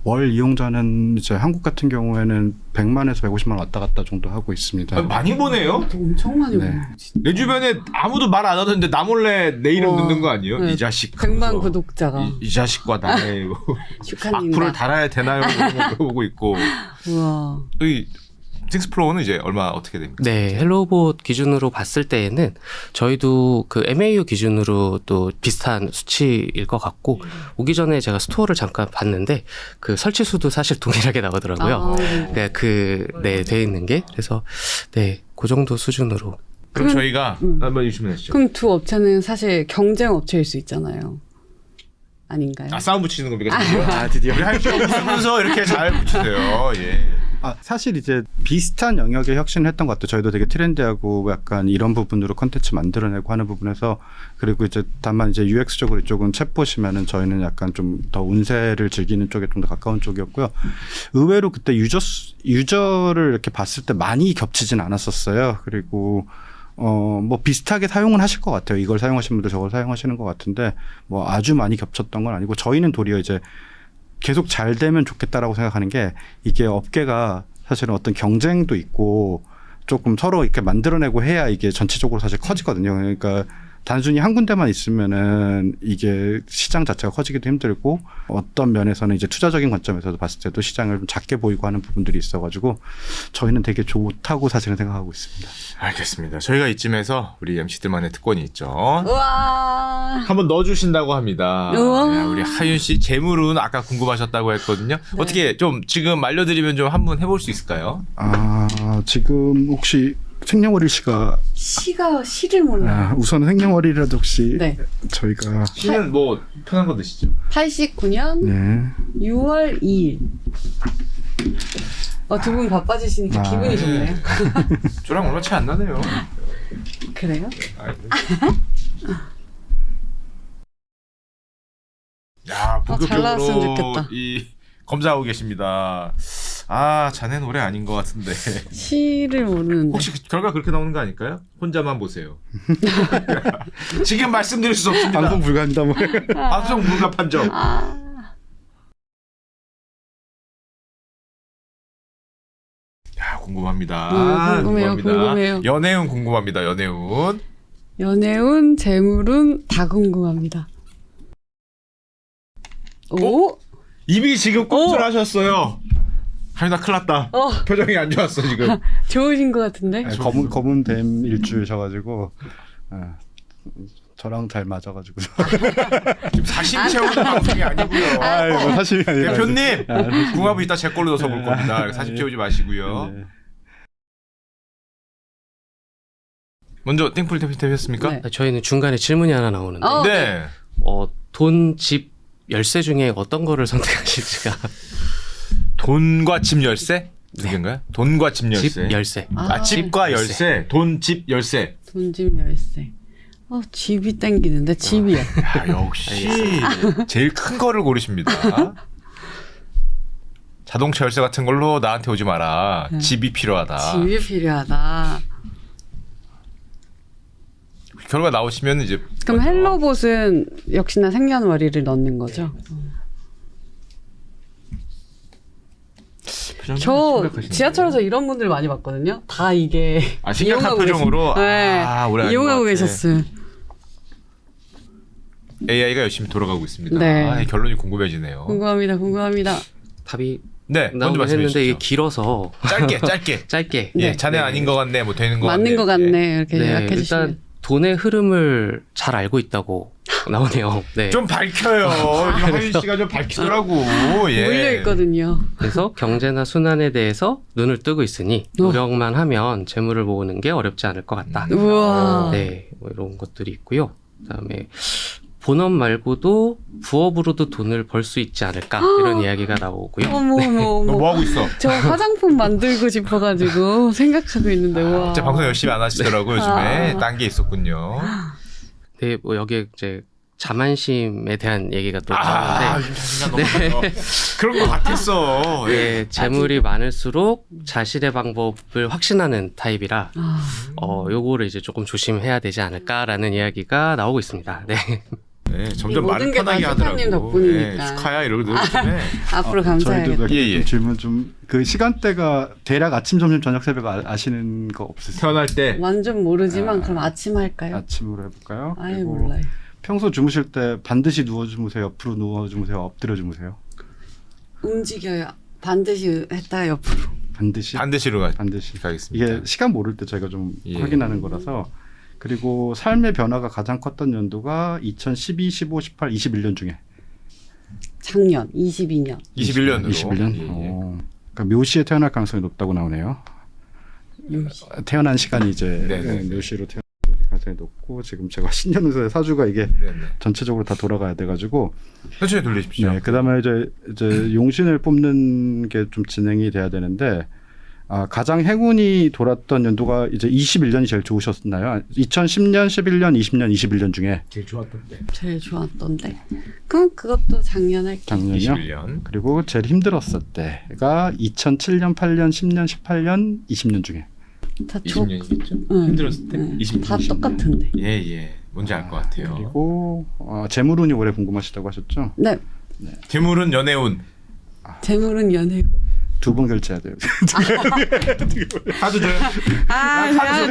월 이용자는 이제 한국 같은 경우에는 100만에서 150만 왔다 갔다 정도 하고 있습니다. 많이 보네요. 엄청 많이 네. 보네요. 내 주변에 아무도 말 안 하던데 나 몰래 내 이름 와. 듣는 거 아니에요? 네. 이 자식. 100만 하면서. 구독자가. 이 자식과 나의 축하드립니다. 악플을 달아야 되나요? 그런 거 물어보고 있고. 우와. 이 띵스플로어는 이제 얼마 어떻게 됩니까? 헬로봇 기준으로 봤을 때에는 저희도 그 MAU 기준으로 또 비슷한 수치일 것 같고 오기 전에 제가 스토어를 잠깐 봤는데 그 설치 수도 사실 동일하게 나오더라고요. 돼 있는 게 그래서 그 정도 수준으로. 그럼 저희가 한번 질문하시죠. 그럼 두 업체는 사실 경쟁 업체일 수 있잖아요. 아닌가요? 싸움 붙이는 겁니까? 드디어. 우리 할수 없으면서 이렇게 잘 붙이세요. 예. 사실 이제 비슷한 영역의 혁신을 했던 것 같아요. 저희도 되게 트렌디하고 약간 이런 부분으로 컨텐츠 만들어내고 하는 부분에서 그리고 이제 다만 이제 UX적으로 이쪽은 챗 보시면은 저희는 약간 좀 더 운세를 즐기는 쪽에 좀 더 가까운 쪽이었고요. 의외로 그때 유저를 이렇게 봤을 때 많이 겹치진 않았었어요. 그리고 뭐 비슷하게 사용은 하실 것 같아요. 이걸 사용하시는 분들 저걸 사용하시는 것 같은데 뭐 아주 많이 겹쳤던 건 아니고 저희는 도리어 이제 계속 잘 되면 좋겠다라고 생각하는 게 이게 업계가 사실은 어떤 경쟁도 있고 조금 서로 이렇게 만들어내고 해야 이게 전체적으로 사실 커지거든요. 그러니까 단순히 한 군데만 있으면은 이게 시장 자체가 커지기도 힘들고 어떤 면에서는 이제 투자적인 관점에서도 봤을 때도 시장을 좀 작게 보이고 하는 부분들이 있어가지고 저희는 되게 좋다고 사실은 생각하고 있습니다. 알겠습니다. 저희가 이쯤에서 우리 MC들만의 특권이 있죠. 우와. 한번 넣어주신다고 합니다. 우와. 야, 우리 하윤 씨 재물운 아까 궁금하셨다고 했거든요. 어떻게 좀 지금 알려드리면 좀 한번 해볼 수 있을까요? 지금 혹시 생년월일 씨가 시를 몰라요. 우선 생년월일이라도 혹시 네. 저희가 씨는 뭐 편한 거 드시죠. 89년 네. 6월 2일. 두 분 바빠지시니까 기분이 좋네요. 저랑 얼마 차이 안 나네요. 그래요? 아, 그래. 잘 나왔으면 본격적으로 좋겠다. 이 검사하고 계십니다. 아, 자네는 올해 아닌 것 같은데. 시를 모르는데. 혹시 결과 그렇게 나오는 거 아닐까요? 혼자만 보세요. 지금 말씀드릴 수 없습니다. 방송 불가합니다. 뭐. 방송 불가 판정. 야, 궁금합니다. 궁금해요, 궁금해요. 연애운 궁금합니다. 연애운. 연애운, 재물운 다 궁금합니다. 오? 입이 지금 꿈틀하셨어요. 하윤아 큰일 났다. 표정이 안 좋았어 지금. 좋으신 것 같은데? 네, 검은 뱀 일주셔가지고 저랑 잘 맞아가지고. 지금 사심 채우는 방송이 아니고요. 뭐 사실이 아니라. 대표님 궁합은 이따 제 걸로 넣어서 볼 겁니다. 사심 채우지 마시고요. 네. 먼저 땡풀 대표 되셨습니까? 네. 저희는 중간에 질문이 하나 나오는데 네. 돈, 집, 열쇠 중에 어떤 거를 선택하실지가 돈과 집 열쇠? 두 개인가요? 돈과 집 열쇠. 집, 열쇠. 아, 집과 열쇠. 돈, 집, 열쇠. 돈집 열쇠. 집이 땡기는데 집이야. 야, 역시 제일 큰 거를 고르십니다. 자동차 열쇠 같은 걸로 나한테 오지 마라. 집이 필요하다. 집이 필요하다. 결과 나오시면 이제 그럼 헬로봇은 역시나 생년월일을 넣는 거죠? 저 지하철에서 이런 분들 많이 봤거든요. 다 이게 심각한 이용하고 표정으로 네, 아, 올해 아닌 이용하고 것 같아. 계셨어요. AI가 열심히 돌아가고 있습니다. 네. 아, 결론이 궁금해지네요. 궁금합니다. 궁금합니다. 답이 네, 먼저 나오긴 말씀해 했는데 이게 주시죠. 길어서 짧게. 짧게. 예, 네. 자네 아닌 것 같네. 뭐 되는 것 같네. 맞는 것 같네. 이렇게 네, 요약해 일단 주시면. 돈의 흐름을 잘 알고 있다고 나오네요. 네. 좀 밝혀요. 하윤 씨가 좀 밝히더라고. 예. 몰려 있거든요. 그래서 경제나 순환에 대해서 눈을 뜨고 있으니 노력만 하면 재물을 모으는 게 어렵지 않을 것 같다. 우와. 네, 뭐 이런 것들이 있고요. 그다음에 본업 말고도 부업으로도 돈을 벌 수 있지 않을까 이런 이야기가 나오고요. 어머 어머 너 어머. 뭐 하고 있어? 저 화장품 만들고 싶어가지고 생각하고 있는데 와. 진짜 방송 열심히 안 하시더라고 요즘에. 딴 게 있었군요. 네, 뭐 여기에 이제 자만심에 대한 얘기가 또 아, 나오는데 자신감 너무 그런 것 같았어. 예. 네, 재물이 많을수록 자신의 방법을 확신하는 타입이라 요거를 이제 조금 조심해야 되지 않을까라는 이야기가 나오고 있습니다. 네. 네, 점점 이 말을 모든 게 편하게 다 하더라고. 슈카님 덕분이니까. 예, 축하야 이러고 요즘에. 앞으로 저희도 감사해야겠다. 몇 개 예, 예. 질문 좀 그 시간대가 대략 아침, 점심, 저녁, 새벽 아시는 거 없으세요? 태어날 때 완전 모르지만 그럼 아침 할까요? 아침으로 해볼까요? 아예 그리고 몰라요. 평소 주무실 때 반드시 누워 주무세요? 옆으로 누워 주무세요? 엎드려 주무세요? 움직여요. 반드시 했다 옆으로. 반드시. 반드시로 반드시. 가겠습니다. 이게 시간 모를 때 저희가 좀 예. 확인하는 거라서. 그리고 삶의 변화가 가장 컸던 연도가 2012, 15, 18, 21년 중에. 작년 22년. 21년으로. 21년. 예, 예. 그러니까 묘시에 태어날 가능성이 높다고 나오네요. 요시. 태어난 시간이 이제 네네네. 묘시로 태어날 가능성이 높고 지금 제가 신년운세 사주가 이게 네네. 전체적으로 다 돌아가야 돼가지고 천천히 돌리십시오. 네, 그다음에 이제 용신을 뽑는 게 좀 진행이 돼야 되는데 가장 행운이 돌았던 연도가 이제 21년이 제일 좋으셨나요? 2010년, 11년, 20년, 21년 중에 제일 좋았던 때. 제일 좋았던데. 그럼 그것도 작년 할게. 작년이요. 21년. 그리고 제일 힘들었을 때가 2007년, 8년, 10년, 18년, 20년 중에. 다 20년이겠죠? 응. 힘들었을 때. 응. 20년. 다 똑같은데. 예. 뭔지 알 것 같아요. 그리고 재물운이 올해 궁금하시다고 하셨죠? 네. 재물은 연애운. 재물은 연애. 2번 결제해야 돼요. 카드 줘요.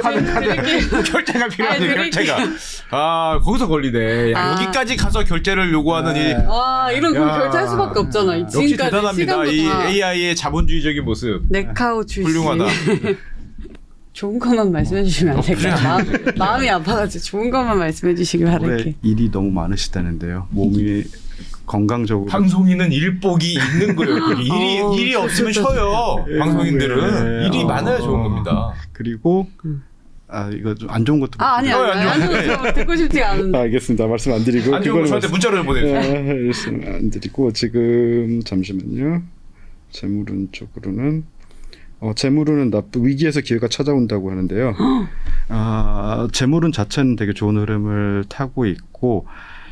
드릴게요. 결제가 필요하네. 드릴게요. 결제가. 거기서 걸리네. 야, 여기까지 가서 결제를 요구하는 이. 와 이런 거 야. 결제할 수밖에 없잖아. 역시 지금까지 대단합니다. 이 시간보다 AI의 자본주의적인 모습. 네카우 출신. 훌륭하다. 좋은 것만 말씀해 주시면 안 될까요? 훌륭하다. 마음이 아파가지고 좋은 것만 말씀해 주시길 올해 바랄게요. 일이 너무 많으시다는데요. 몸이 건강적으로. 방송인은 일복이 있는 거예요. 그게 일이 없으면 쉬어요. 방송인들은 예. 일이 많아야 좋은 겁니다. 그리고 이거 좀 안 좋은 것도. 아니 안 좋은 듣고 싶지 않은데. 알겠습니다. 말씀 안 드리고. 안 좋은 거 저한테 문자로 보내주세요. 알겠습니다. 안 드리고 지금 잠시만요. 재물운 쪽으로는 재물운은 위기에서 기회가 찾아온다고 하는데요. 재물운 자체는 되게 좋은 흐름을 타고 있고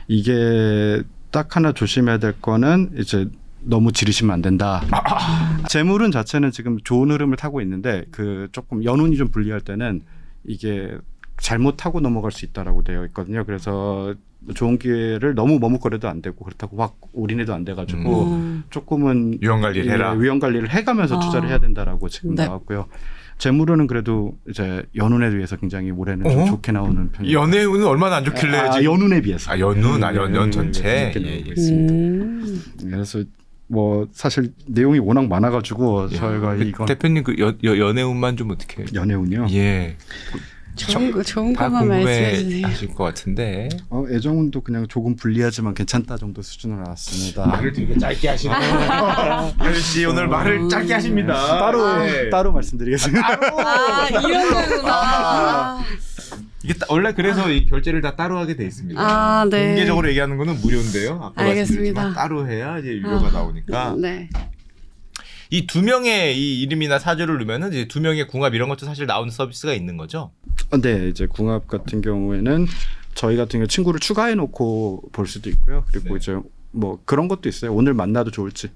이게 딱 하나 조심해야 될 거는 이제 너무 지르시면 안 된다. 재물운 자체는 지금 좋은 흐름을 타고 있는데 그 조금 연운이 좀 불리할 때는 이게 잘못 타고 넘어갈 수 있다라고 되어 있거든요. 그래서 좋은 기회를 너무 머뭇거려도 안 되고 그렇다고 확 올인해도 안 돼가지고 조금은 위험 관리를 해라. 위험 관리를 해가면서 투자를 해야 된다라고 지금 네. 나왔고요. 재물운은 그래도 이제 연운에 비해서 굉장히 올해는 좀 좋게 나오는 편이에요. 연애운은 얼마나 안 좋길래 지금. 연운에 비해서. 연운, 연 전체. 그렇게 예, 나오고 예. 있습니다. 그래서 뭐 사실 내용이 워낙 많아가지고 저희가 이건 대표님 그 연애운만 좀 어떻게? 연애운이요. 예. 좋은 다 것만 말씀해 주세요. 궁금해하실 것 같은데. 애정운도 그냥 조금 불리하지만 괜찮다 정도 수준으로 나왔습니다. 말을 되게 짧게 하시네요. 씨 오늘 말을 짧게 하십니다. 따로 말씀드리겠습니다. 이런 거구나. 이게 원래 그래서 이 결제를 다 따로 하게 돼 있습니다. 네. 공개적으로 얘기하는 거는 무료인데요. 아까 알겠습니다. 말씀드렸지만 따로 해야 이제 유료가 나오니까. 네. 이 두 명의 이 이름이나 사주를 넣으면은 이제 두 명의 궁합 이런 것도 사실 나오는 서비스가 있는 거죠. 네, 이제 궁합 같은 경우에는 저희 같은 경우 친구를 추가해 놓고 볼 수도 있고요. 그리고 네. 이제 뭐 그런 것도 있어요. 오늘 만나도 좋을지.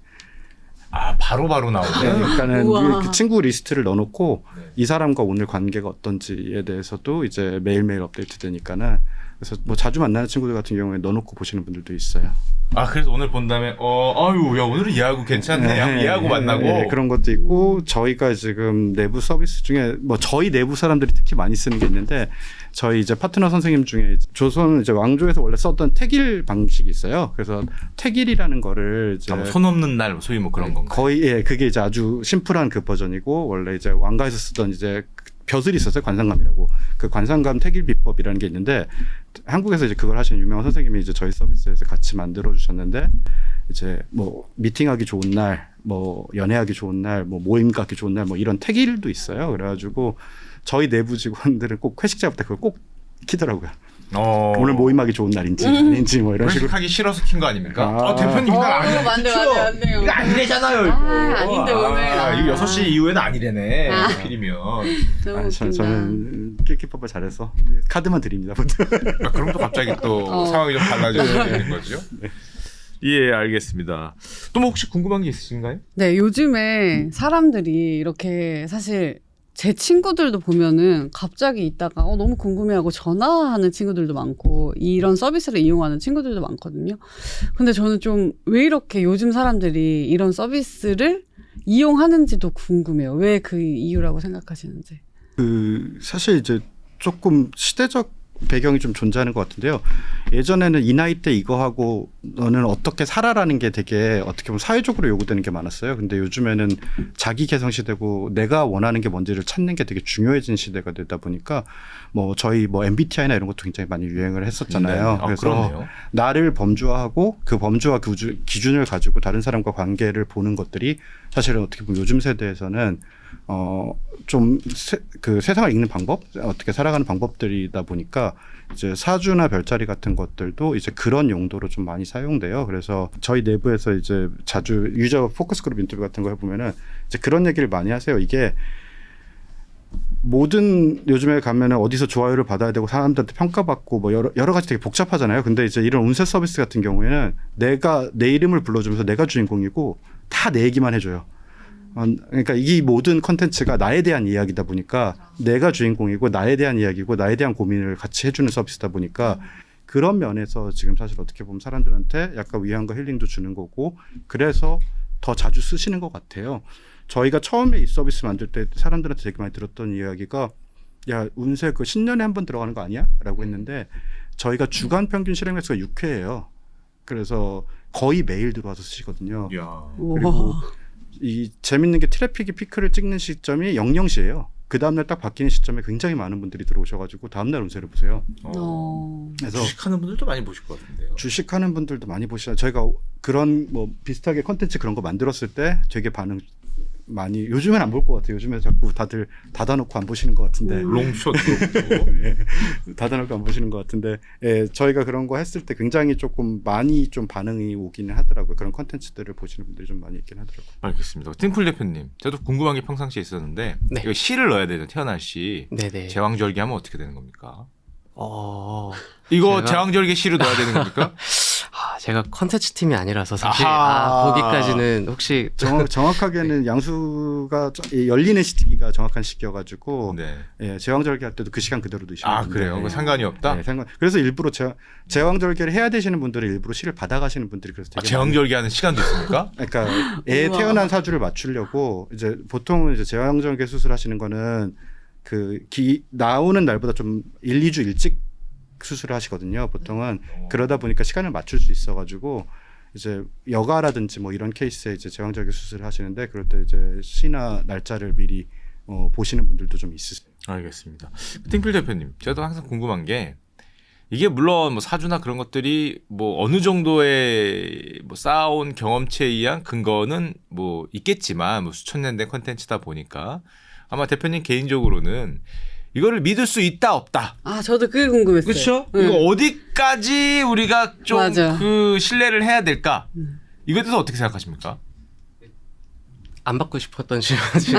아 바로 네, 나오네요. 그러니까는 우와. 그 친구 리스트를 넣어놓고 네. 이 사람과 오늘 관계가 어떤지에 대해서도 이제 매일매일 업데이트 되니까는 그래서 뭐 자주 만나는 친구들 같은 경우에 넣어놓고 보시는 분들도 있어요. 아 그래서 오늘 본 다음에 아유 야 오늘은 얘하고 괜찮네. 얘하고 만나고. 네, 그런 것도 있고 저희가 지금 내부 서비스 중에 뭐 저희 내부 사람들이 특히 많이 쓰는 게 있는데 저희 이제 파트너 선생님 중에 조선 이제 왕조에서 원래 썼던 태길 방식이 있어요. 그래서 태길이라는 거를 이제 손 없는 날 소위 뭐 그런 건가. 거의 그게 이제 아주 심플한 그 버전이고 원래 이제 왕가에서 쓰던 이제 벼슬이 있었어요. 관상감이라고. 그 관상감 태길 비법이라는 게 있는데 한국에서 이제 그걸 하시는 유명한 선생님이 이제 저희 서비스에서 같이 만들어 주셨는데 이제 뭐 미팅하기 좋은 날, 뭐 연애하기 좋은 날, 뭐 모임 갖기 좋은 날, 뭐 이런 태길도 있어요. 그래가지고 저희 내부 직원들은 꼭 회식 자부터 그걸 꼭 키더라고요. 오늘 모임하기 좋은 날인지 아닌지 뭐 이런 식으로. 회식하기 싫어서 킨 거 아닙니까? 대표님 이거 이날 안 맞네. 이거 아니래잖아요. 이거. 아닌데 오늘. 이거 6시 이후에는 아니래네. 필이면. 너무 웃긴다. 저는 킬키법을 잘해서 카드만 드립니다. 보통. 그럼 또 갑자기 또 상황이 좀 달라지는 거죠. 예, 알겠습니다. 또 뭐 혹시 궁금한 게 있으신가요? 네, 요즘에 사람들이 이렇게 사실 제 친구들도 보면은 갑자기 있다가 너무 궁금해하고 전화하는 친구들도 많고 이런 서비스를 이용하는 친구들도 많거든요. 근데 저는 좀 왜 이렇게 요즘 사람들이 이런 서비스를 이용하는지도 궁금해요. 왜 그 이유라고 생각하시는지. 그 사실 이제 조금 시대적 배경이 좀 존재하는 것 같은데요. 예전에는 이 나이 때 이거 하고 너는 어떻게 살아라는 게 되게 어떻게 보면 사회적으로 요구되는 게 많았어요. 근데 요즘에는 자기 개성 시대고 내가 원하는 게 뭔지를 찾는 게 되게 중요해진 시대가 되다 보니까 뭐 저희 뭐 MBTI나 이런 것도 굉장히 많이 유행을 했었잖아요. 네. 그래서 그러네요. 나를 범주화하고 그 범주화 기준을 가지고 다른 사람과 관계를 보는 것들이 사실은 어떻게 보면 요즘 세대에서는 좀 그 세상을 읽는 방법, 어떻게 살아가는 방법들이다 보니까 이제 사주나 별자리 같은 것들도 이제 그런 용도로 좀 많이 사용돼요. 그래서 저희 내부에서 이제 자주 유저 포커스 그룹 인터뷰 같은 거 해보면은 이제 그런 얘기를 많이 하세요. 이게 모든 요즘에 가면은 어디서 좋아요를 받아야 되고 사람들한테 평가받고 뭐 여러 가지 되게 복잡하잖아요. 근데 이제 이런 운세 서비스 같은 경우에는 내가 내 이름을 불러주면서 내가 주인공이고 다 내 얘기만 해줘요. 그러니까 이 모든 컨텐츠가 나에 대한 이야기다 보니까 내가 주인공이고 나에 대한 이야기고 나에 대한 고민을 같이 해주는 서비스다 보니까 그런 면에서 지금 사실 어떻게 보면 사람들한테 약간 위안과 힐링도 주는 거고 그래서 더 자주 쓰시는 것 같아요. 저희가 처음에 이 서비스 만들 때 사람들한테 되게 많이 들었던 이야기가 야 운세 그 신년에 한 번 들어가는 거 아니야? 라고 했는데 저희가 주간 평균 실행 횟수가 6회예요. 그래서 거의 매일 들어와서 쓰시거든요. 그리고 이 재밌는 게 트래픽이 피크를 찍는 시점이 00시예요. 그 다음날 딱 바뀌는 시점에 굉장히 많은 분들이 들어오셔가지고 다음날 운세를 보세요. 그래서 주식하는 분들도 많이 보실 것 같은데요. 주식하는 분들도 많이 보시죠. 저희가 그런 뭐 비슷하게 컨텐츠 그런 거 만들었을 때 되게 반응 많이 요즘엔 안 볼 것 같아요. 요즘에 자꾸 다들 닫아놓고 안 보시는 것 같은데 롱숏 예, 닫아놓고 안 보시는 것 같은데 예, 저희가 그런 거 했을 때 굉장히 조금 많이 좀 반응이 오기는 하더라고요. 그런 컨텐츠들을 보시는 분들이 좀 많이 있긴 하더라고요. 알겠습니다. 팀플 대표님, 저도 궁금한 게 평상시에 있었는데 네. 이거 시를 넣어야 되죠. 태어날 시. 네네. 제왕절개하면 어떻게 되는 겁니까? 어, 이거 제가- 제왕절개 시를 넣어야 되는 겁니까? 제가 컨텐츠 팀이 아니라서 사실 아하. 거기까지는 혹시 정확하게는 양수가 열리는 시기가 정확한 시기여가지고 네. 예, 제왕절개 할 때도 그 시간 그대로 드시는 아 분들. 그래요? 그 상관이 없다. 네, 그래서 일부러 제왕절개를 해야 되시는 분들은 일부러 시를 받아가시는 분들이 그래서 되게 제왕절개하는 시간도 있습니까? 그러니까 애 우와. 태어난 사주를 맞추려고 이제 보통은 이제 제왕절개 수술하시는 거는 나오는 날보다 좀 1, 2주 일찍 수술을 하시거든요. 보통은 그러다 보니까 시간을 맞출 수 있어가지고 이제 여가라든지 뭐 이런 케이스에 이제 제왕절개 수술을 하시는데 그럴 때 이제 시나 날짜를 미리 보시는 분들도 좀 있으세요. 알겠습니다. 팅필 대표님, 저도 항상 궁금한 게 이게 물론 뭐 사주나 그런 것들이 뭐 어느 정도의 뭐 쌓아온 경험치에 의한 근거는 뭐 있겠지만 뭐 수천 년 된 컨텐츠다 보니까 아마 대표님 개인적으로는 이거를 믿을 수 있다 없다. 아, 저도 그게 궁금했어요. 그렇죠? 네. 이거 어디까지 우리가 좀 맞아. 그 신뢰를 해야 될까? 이거에 대해서 어떻게 생각하십니까? 안 받고 싶었던 질문이긴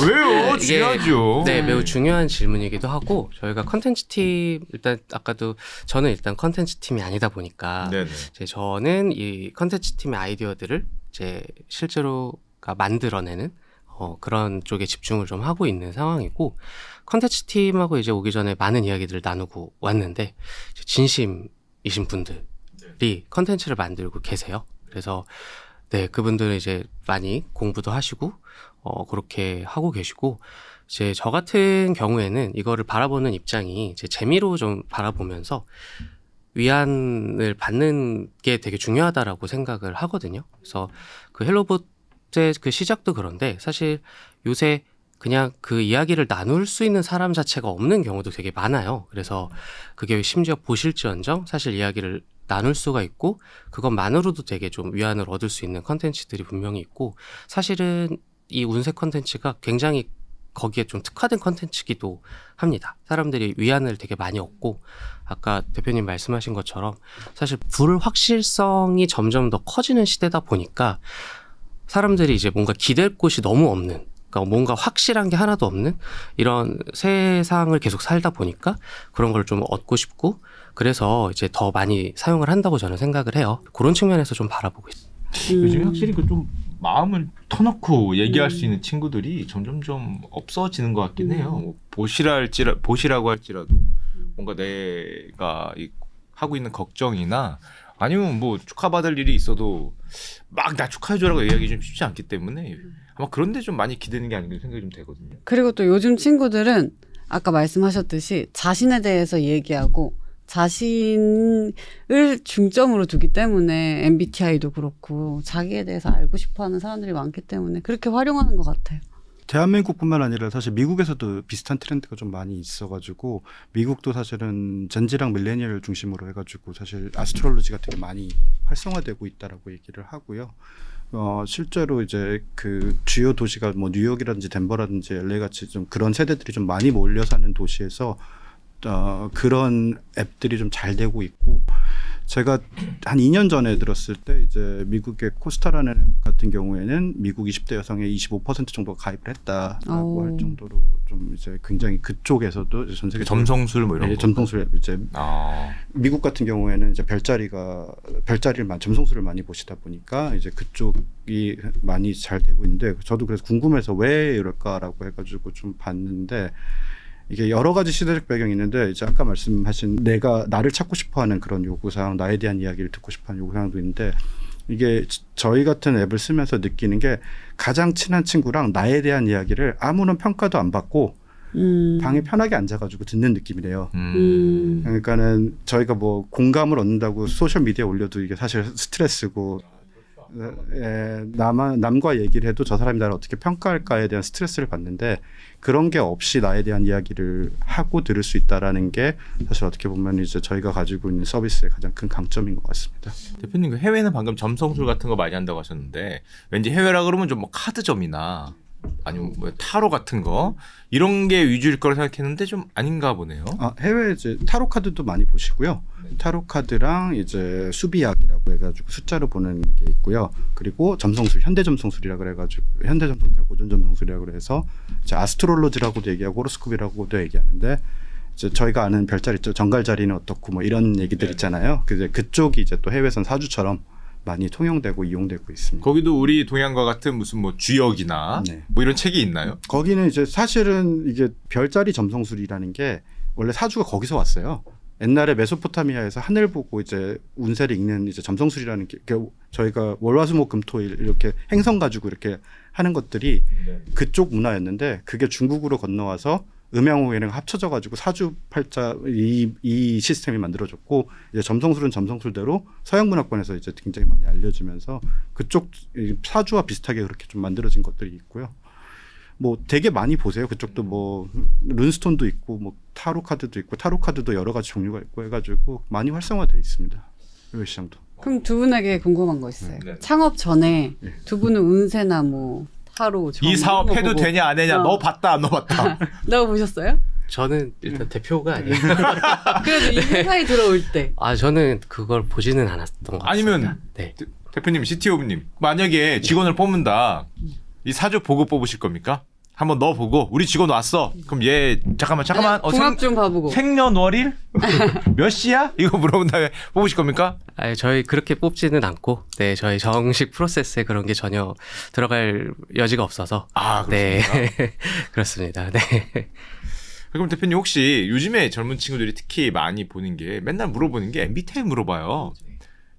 왜요? 이게- 중요하죠. 네, 매우 중요한 질문이기도 하고 저희가 컨텐츠 팀 일단 아까도 저는 일단 컨텐츠 팀이 아니다 보니까 네네. 이제 저는 이 컨텐츠 팀의 아이디어들을 이제 실제로 만들어내는 그런 쪽에 집중을 좀 하고 있는 상황이고 컨텐츠 팀하고 이제 오기 전에 많은 이야기들을 나누고 왔는데 이제 진심이신 분들이 컨텐츠를 만들고 계세요. 그래서 네, 그분들은 이제 많이 공부도 하시고 그렇게 하고 계시고 이제 저 같은 경우에는 이거를 바라보는 입장이 이제 재미로 좀 바라보면서 위안을 받는 게 되게 중요하다라고 생각을 하거든요. 그래서 그 헬로봇의 그 시작도 그런데 사실 요새 그냥 그 이야기를 나눌 수 있는 사람 자체가 없는 경우도 되게 많아요. 그래서 그게 심지어 보실지언정 사실 이야기를 나눌 수가 있고 그것만으로도 되게 좀 위안을 얻을 수 있는 컨텐츠들이 분명히 있고 사실은 이 운세 컨텐츠가 굉장히 거기에 좀 특화된 컨텐츠기도 합니다. 사람들이 위안을 되게 많이 얻고 아까 대표님 말씀하신 것처럼 사실 불확실성이 점점 더 커지는 시대다 보니까 사람들이 이제 뭔가 기댈 곳이 너무 없는 그러니까 뭔가 확실한 게 하나도 없는 이런 세상을 계속 살다 보니까 그런 걸 좀 얻고 싶고 그래서 이제 더 많이 사용을 한다고 저는 생각을 해요. 그런 측면에서 좀 바라보고 있습니다. 요즘에 확실히 그 좀 마음을 터놓고 얘기할 수 있는 친구들이 점점점 없어지는 것 같긴 해요. 뭐 보시라고 할지라도 뭔가 내가 하고 있는 걱정이나 아니면 뭐 축하받을 일이 있어도 막 나 축하해줘라고 얘기하기 좀 쉽지 않기 때문에 아마 그런데 좀 많이 기대는 게 아닌가 생각이 좀 되거든요. 그리고 또 요즘 친구들은 아까 말씀하셨듯이 자신에 대해서 얘기하고 자신을 중점으로 두기 때문에 MBTI도 그렇고 자기에 대해서 알고 싶어하는 사람들이 많기 때문에 그렇게 활용하는 것 같아요. 대한민국뿐만 아니라 사실 미국에서도 비슷한 트렌드가 좀 많이 있어가지고 미국도 사실은 젠지랑 밀레니얼 중심으로 해가지고 사실 아스트롤로지가 되게 많이 활성화되고 있다라고 얘기를 하고요. 실제로 이제 그 주요 도시가 뭐 뉴욕이라든지 덴버라든지 LA 같이 좀 그런 세대들이 좀 많이 몰려 사는 도시에서 그런 앱들이 좀 잘 되고 있고 제가 한 2년 전에 들었을 때 이제 미국의 코스타라는 앱 같은 경우에는 미국 20대 여성의 25% 정도가 가입을 했다라고 오. 할 정도로 좀 이제 굉장히 그쪽에서도 전 세계 점성술 뭐 이런 거. 점성술 앱 이제 미국 같은 경우에는 이제 별자리를 점성술을 많이 보시다 보니까 이제 그쪽이 많이 잘 되고 있는데 저도 그래서 궁금해서 왜 이럴까라고 해가지고 좀 봤는데. 이게 여러 가지 시대적 배경이 있는데 이제 아까 말씀하신 내가 나를 찾고 싶어하는 그런 요구사항, 나에 대한 이야기를 듣고 싶어하는 요구사항도 있는데 이게 저희 같은 앱을 쓰면서 느끼는 게 가장 친한 친구랑 나에 대한 이야기를 아무런 평가도 안 받고 방에 편하게 앉아가지고 듣는 느낌이래요. 그러니까는 저희가 뭐 공감을 얻는다고 소셜 미디어에 올려도 이게 사실 스트레스고 남과 얘기를 해도 저 사람이 나를 어떻게 평가할까에 대한 스트레스를 받는데 그런 게 없이 나에 대한 이야기를 하고 들을 수 있다라는 게 사실 어떻게 보면 이제 저희가 가지고 있는 서비스의 가장 큰 강점인 것 같습니다. 대표님 그 해외는 방금 점성술 같은 거 많이 한다고 하셨는데 왠지 해외라 그러면 좀 뭐 카드점이나 아니면 뭐 타로 같은 거 이런 게 위주일 거라 생각했는데 좀 아닌가 보네요. 해외 이제 타로 카드도 많이 보시고요. 타로 카드랑 이제 수비학이라고 해가지고 숫자로 보는 게 있고요. 그리고 점성술, 현대 점성술이라 그래가지고 현대 점성술이랑 고전 점성술이라고 그래서 이제 아스트롤로지라고도 얘기하고 호로스콥이라고도 얘기하는데 이제 저희가 아는 별자리 있죠. 정갈자리는 어떻고 뭐 이런 얘기들 있잖아요. 그쪽이 이제 또 해외선 사주처럼 많이 통용되고 이용되고 있습니다. 거기도 우리 동양과 같은 무슨 뭐 주역이나 네. 뭐 이런 책이 있나요? 거기는 이제 사실은 이게 별자리 점성술이라는 게 원래 사주가 거기서 왔어요. 옛날에 메소포타미아에서 하늘 보고 이제 운세를 읽는 이제 점성술이라는 게 저희가 월화수목금토일 이렇게 행성 가지고 이렇게 하는 것들이 그쪽 문화였는데 그게 중국으로 건너와서 음양오해랑 합쳐져 가지고 사주팔자 이 시스템이 만들어졌고 이제 점성술은 점성술대로 서양 문화권에서 이제 굉장히 많이 알려지면서 그쪽 사주와 비슷하게 그렇게 좀 만들어진 것들이 있고요. 뭐 되게 많이 보세요. 그쪽도 뭐 룬스톤도 있고 뭐 타로 카드도 있고 타로 카드도 여러 가지 종류가 있고 해가지고 많이 활성화되어 있습니다. 해외 시장도. 그럼 두 분에게 궁금한 거 있어요. 네. 창업 전에 네. 두 분은 운세나 뭐 타로 이 사업 이런 거 해도 보고 되냐 안 되냐 어. 너 봤다 안 너 봤다. 너 보셨어요? 저는 일단 대표가 아니에요. 그래도 이 회사에 들어올 때 저는 그걸 보지는 않았던 것 같습니다. 아니면 네. 대표님 CTO님 만약에 직원을 뽑는다 이 사주 보고 뽑으실 겁니까? 한번 넣어보고 우리 직원 왔어. 그럼 얘 잠깐만 궁합 좀 봐보고 생년월일 몇 시야? 이거 물어본 다음에 뽑으실 겁니까? 저희 그렇게 뽑지는 않고, 네, 저희 정식 프로세스에 그런 게 전혀 들어갈 여지가 없어서. 아 네, 그렇습니까? 그렇습니다. 네. 그럼 대표님 혹시 요즘에 젊은 친구들이 특히 많이 보는 게 맨날 물어보는 게 MBTI 물어봐요.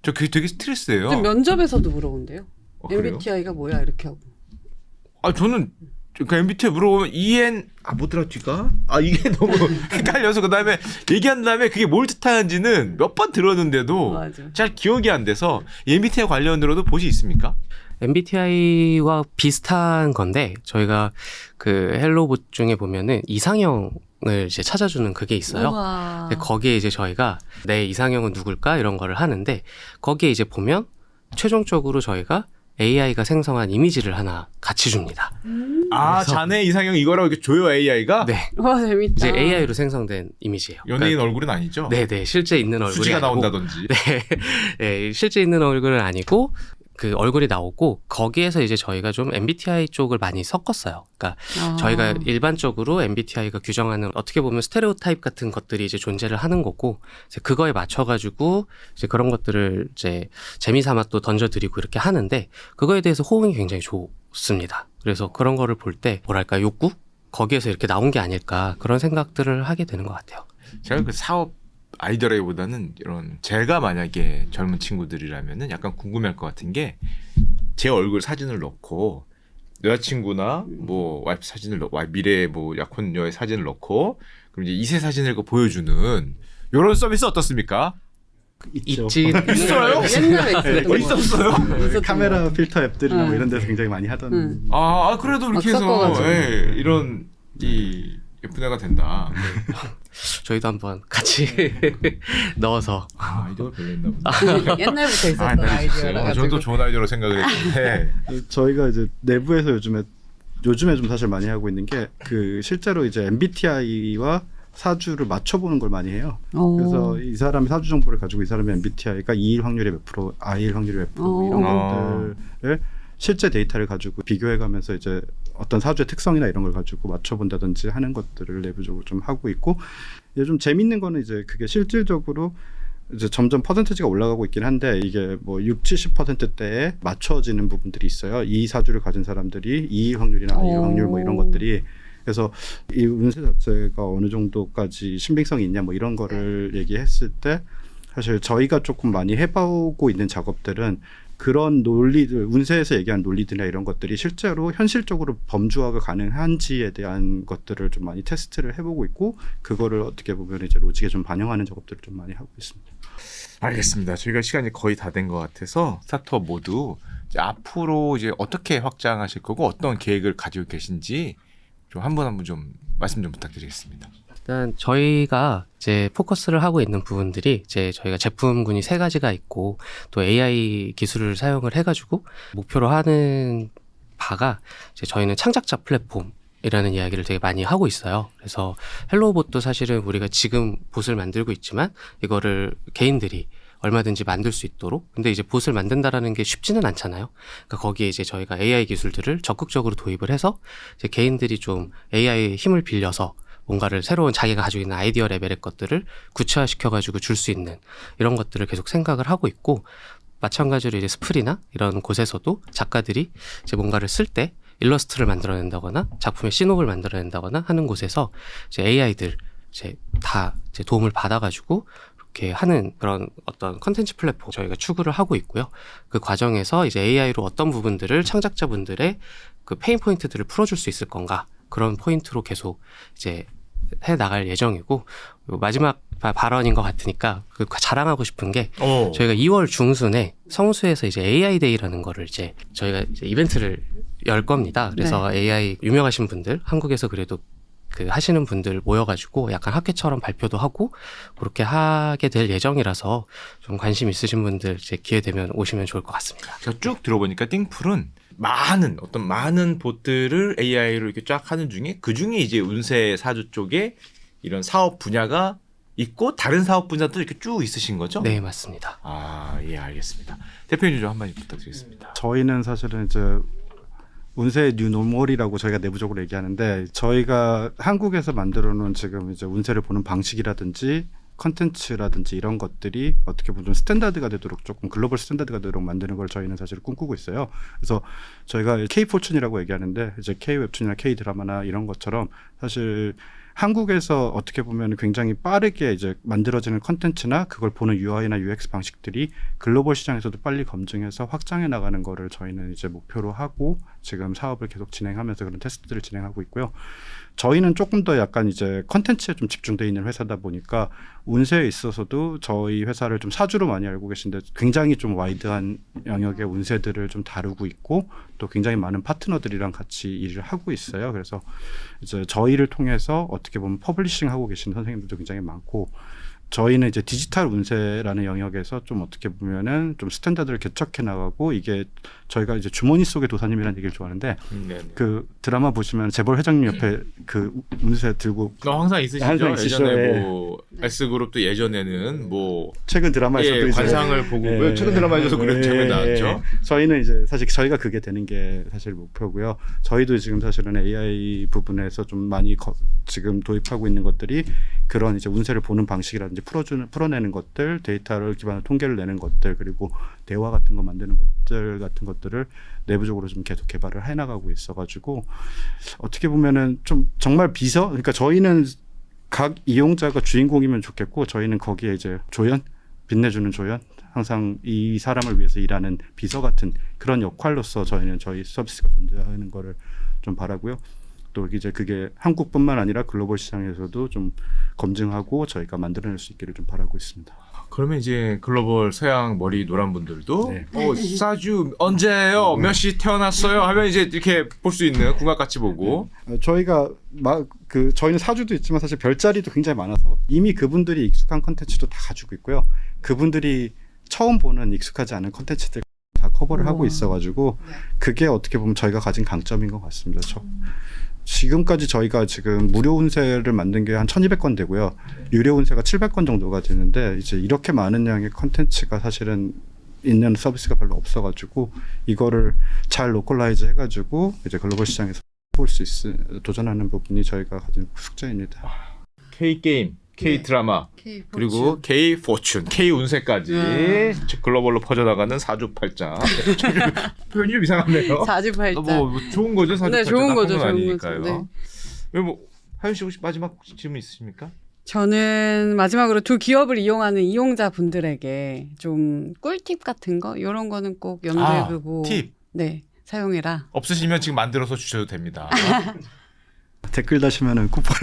저 그게 되게 스트레스예요. 요즘 면접에서도 물어본대요. 그래요? MBTI가 뭐야 이렇게 하고. 저는 그 MBTI 물어보면 EN 뭐더라 뒤가? 이게 너무 헷갈려서 그다음에 얘기한 다음에 그게 뭘 뜻하는지는 몇 번 들었는데도 맞아. 잘 기억이 안 돼서 이 MBTI 관련으로도 보시 있습니까? MBTI와 비슷한 건데, 저희가 그 헬로봇 중에 보면은 이상형을 이제 찾아주는 그게 있어요. 우와. 근데 거기에 이제 저희가 내 이상형은 누굴까 이런 거를 하는데, 거기에 이제 보면 최종적으로 저희가 AI가 생성한 이미지를 하나 같이 줍니다. 그래서- 자네 이상형 이거라고 이렇게 줘요 AI가? 네, 와 재밌다. 이제 AI로 생성된 이미지예요. 연예인 그러니까- 얼굴은 아니죠? 네, 실제 있는 얼굴이 수지가 아니고, 나온다든지. 네, 실제 있는 얼굴은 아니고 그 얼굴이 나오고, 거기에서 이제 저희가 좀 MBTI 쪽을 많이 섞었어요. 그러니까 아. 저희가 일반적으로 MBTI가 규정하는 어떻게 보면 스테레오타입 같은 것들이 이제 존재를 하는 거고, 이제 그거에 맞춰가지고 이제 그런 것들을 이제 재미삼아 또 던져드리고 이렇게 하는데, 그거에 대해서 호응이 굉장히 좋습니다. 그래서 그런 거를 볼 때 뭐랄까 욕구? 거기에서 이렇게 나온 게 아닐까, 그런 생각들을 하게 되는 것 같아요. 제가 그 사업 아이디어라기보다는 이런 제가 만약에 젊은 친구들이라면은 약간 궁금할 것 같은 게 제 얼굴 사진을 넣고 여자친구나 뭐 와이프 사진을 미래 뭐 약혼녀의 사진을 넣고 그럼 이제 2세 사진을 보여주는 이런 서비스 어떻습니까? 있지. 있어요? 옛날에 있었던 거. 있었어요? 카메라 필터 앱들이나 뭐 응. 이런 데서 굉장히 많이 하던. 응. 그래도 이렇게 막 해서 섞어가지고. 이런 이 예쁜 애가 된다. 저희도 한번 같이 넣어서. 아이디어가 별로 있나 보다. 옛날부터 있었던 아이디어라 가지고. 저는 또 좋은 아이디어로 생각을 했는데 저희가 이제 내부에서 요즘에 좀 사실 많이 하고 있는 게 그 실제로 이제 MBTI와 사주를 맞춰보는 걸 많이 해요. 오. 그래서 이 사람의 사주 정보를 가지고 이 사람의 MBTI가 E일 확률이 몇 프로, I일 확률이 몇 프로 뭐 이런 어. 것들을 실제 데이터를 가지고 비교해가면서 이제 어떤 사주의 특성이나 이런 걸 가지고 맞춰본다든지 하는 것들을 내부적으로 좀 하고 있고, 이제 좀 재밌는 거는 이제 그게 실질적으로 이제 점점 퍼센티지가 올라가고 있긴 한데 이게 뭐 60-70%대에 맞춰지는 부분들이 있어요. 이 사주를 가진 사람들이 E일 확률이나 I일 확률 뭐 이런 것들이. 그래서 이 운세 자체가 어느 정도까지 신빙성이 있냐 뭐 이런 거를 얘기했을 때 사실 저희가 조금 많이 해보고 있는 작업들은 그런 논리들, 운세에서 얘기한 논리들이나 이런 것들이 실제로 현실적으로 범주화가 가능한지에 대한 것들을 좀 많이 테스트를 해보고 있고, 그거를 어떻게 보면 이제 로직에 좀 반영하는 작업들을 좀 많이 하고 있습니다. 알겠습니다. 저희가 시간이 거의 다 된 것 같아서 스타트업 모두 이제 앞으로 이제 어떻게 확장하실 거고 어떤 계획을 가지고 계신지 좀 한 분 한 분 좀 말씀 좀 부탁드리겠습니다. 일단 저희가 이제 포커스를 하고 있는 부분들이 이제 저희가 제품군이 3가지가 있고, 또 AI 기술을 사용을 해가지고 목표로 하는 바가 이제 저희는 창작자 플랫폼이라는 이야기를 되게 많이 하고 있어요. 그래서 헬로봇도 사실은 우리가 지금 봇을 만들고 있지만 이거를 개인들이 얼마든지 만들 수 있도록, 근데 이제 봇을 만든다라는 게 쉽지는 않잖아요. 그러니까 거기에 이제 저희가 AI 기술들을 적극적으로 도입을 해서 이제 개인들이 좀 AI의 힘을 빌려서 뭔가를 새로운 자기가 가지고 있는 아이디어 레벨의 것들을 구체화시켜가지고 줄 수 있는 이런 것들을 계속 생각을 하고 있고, 마찬가지로 이제 스프리나 이런 곳에서도 작가들이 이제 뭔가를 쓸 때 일러스트를 만들어낸다거나 작품의 씬업을 만들어낸다거나 하는 곳에서 이제 AI들 이제 다 이제 도움을 받아가지고 이렇게 하는 그런 어떤 컨텐츠 플랫폼 저희가 추구를 하고 있고요. 그 과정에서 이제 AI로 어떤 부분들을 창작자분들의 그 페인 포인트들을 풀어줄 수 있을 건가, 그런 포인트로 계속 이제 해 나갈 예정이고, 마지막 발언인 것 같으니까 그 자랑하고 싶은 게 저희가 2월 중순에 성수에서 이제 AI 데이라는 거를 이제 저희가 이제 이벤트를 열 겁니다. 그래서 AI 유명하신 분들, 한국에서 그래도 그 하시는 분들 모여가지고 약간 학회처럼 발표도 하고 그렇게 하게 될 예정이라서 좀 관심 있으신 분들 이제 기회 되면 오시면 좋을 것 같습니다. 제가 쭉 들어보니까 띵풀은 많은 봇들을 AI로 이렇게 쫙 하는 중에 그 중에 이제 운세 사주 쪽에 이런 사업 분야가 있고 다른 사업 분야도 이렇게 쭉 있으신 거죠? 네, 맞습니다. 아, 예, 알겠습니다. 대표님 좀 한마디 부탁드리겠습니다. 저희는 사실은 이제 운세의 뉴노멀이라고 저희가 내부적으로 얘기하는데, 저희가 한국에서 만들어 놓은 지금 이제 운세를 보는 방식이라든지 컨텐츠라든지 이런 것들이 어떻게 보면 스탠다드가 되도록, 조금 글로벌 스탠다드가 되도록 만드는 걸 저희는 사실 꿈꾸고 있어요. 그래서 저희가 K 포춘이라고 얘기하는데, 이제 K 웹툰이나 K 드라마나 이런 것처럼 사실 한국에서 어떻게 보면 굉장히 빠르게 이제 만들어지는 컨텐츠나 그걸 보는 UI나 UX 방식들이 글로벌 시장에서도 빨리 검증해서 확장해 나가는 거를 저희는 이제 목표로 하고 지금 사업을 계속 진행하면서 그런 테스트들을 진행하고 있고요. 저희는 조금 더 약간 이제 컨텐츠에 좀 집중되어 있는 회사다 보니까 운세에 있어서도 저희 회사를 좀 사주로 많이 알고 계신데, 굉장히 좀 와이드한 영역의 운세들을 좀 다루고 있고 또 굉장히 많은 파트너들이랑 같이 일을 하고 있어요. 그래서 이제 저희를 통해서 어떻게 보면 퍼블리싱 하고 계신 선생님들도 굉장히 많고, 저희는 이제 디지털 운세라는 영역에서 좀 어떻게 보면은 좀 스탠다드를 개척해 나가고, 이게 저희가 이제 주머니 속의 도사님이라는 얘기를 좋아하는데, 그 드라마 보시면 재벌 회장님 옆에 그 운세 들고 항상 있으시죠? 항상 있으시죠. 예전에 예. 뭐 S그룹도 예전에는 뭐 최근 드라마에서도 예, 이제 관상을 보고 최근 드라마에서 그런 장면이 나왔죠. 저희는 이제 사실 저희가 그게 되는 게 사실 목표고요. 저희도 지금 사실은 AI 부분에서 좀 많이 지금 도입하고 있는 것들이 그런 이제 운세를 보는 방식이라든지 풀어내는 것들, 데이터를 기반으로 통계를 내는 것들, 그리고 대화 같은 거 만드는 것들 같은 것들을 내부적으로 좀 계속 개발을 해나가고 있어가지고, 어떻게 보면은 좀 정말 그러니까 저희는 각 이용자가 주인공이면 좋겠고, 저희는 거기에 이제 빛내주는 조연, 항상 이 사람을 위해서 일하는 비서 같은 그런 역할로서 저희는 저희 서비스가 존재하는 거를 좀 바라고요. 또 이제 그게 한국뿐만 아니라 글로벌 시장에서도 좀 검증하고 저희가 만들어낼 수 있기를 좀 바라고 있습니다. 그러면 이제 글로벌 서양 머리 노란 분들도 네. 사주 언제예요? 몇 시 태어났어요? 하면 이제 이렇게 볼 수 있는 궁합같이 보고. 저희가 저희는 사주도 있지만 사실 별자리도 굉장히 많아서 이미 그분들이 익숙한 컨텐츠도 다 가지고 있고요. 그분들이 처음 보는 익숙하지 않은 컨텐츠들 다 커버를 하고 있어가지고 그게 어떻게 보면 저희가 가진 강점인 것 같습니다. 지금까지 저희가 지금 무료 운세를 만든 게 한 1200건 되고요. 유료 운세가 700건 정도가 되는데, 이제 이렇게 많은 양의 컨텐츠가 사실은 있는 서비스가 별로 없어가지고 이거를 잘 로컬라이즈 해가지고 이제 글로벌 시장에서 도전하는 부분이 저희가 가진 숙제입니다. K-게임, K-드라마, 그리고 K-포춘, K-운세까지 글로벌로 퍼져나가는 사주팔자. 표현이 좀 이상하네요. 사주팔자. 뭐 좋은 거죠, 사주팔자. 네, 좋은 거죠, 나쁜 건 좋은 아니니까요. 거죠. 네. 뭐 하윤 씨 혹시 마지막 질문 있으십니까? 저는 마지막으로 두 기업을 이용하는 이용자분들에게 좀 꿀팁 같은 거 이런 거는 꼭 염두에 두고 팁. 네, 사용해라. 없으시면 지금 만들어서 주셔도 됩니다. 댓글 다시면은 쿠폰.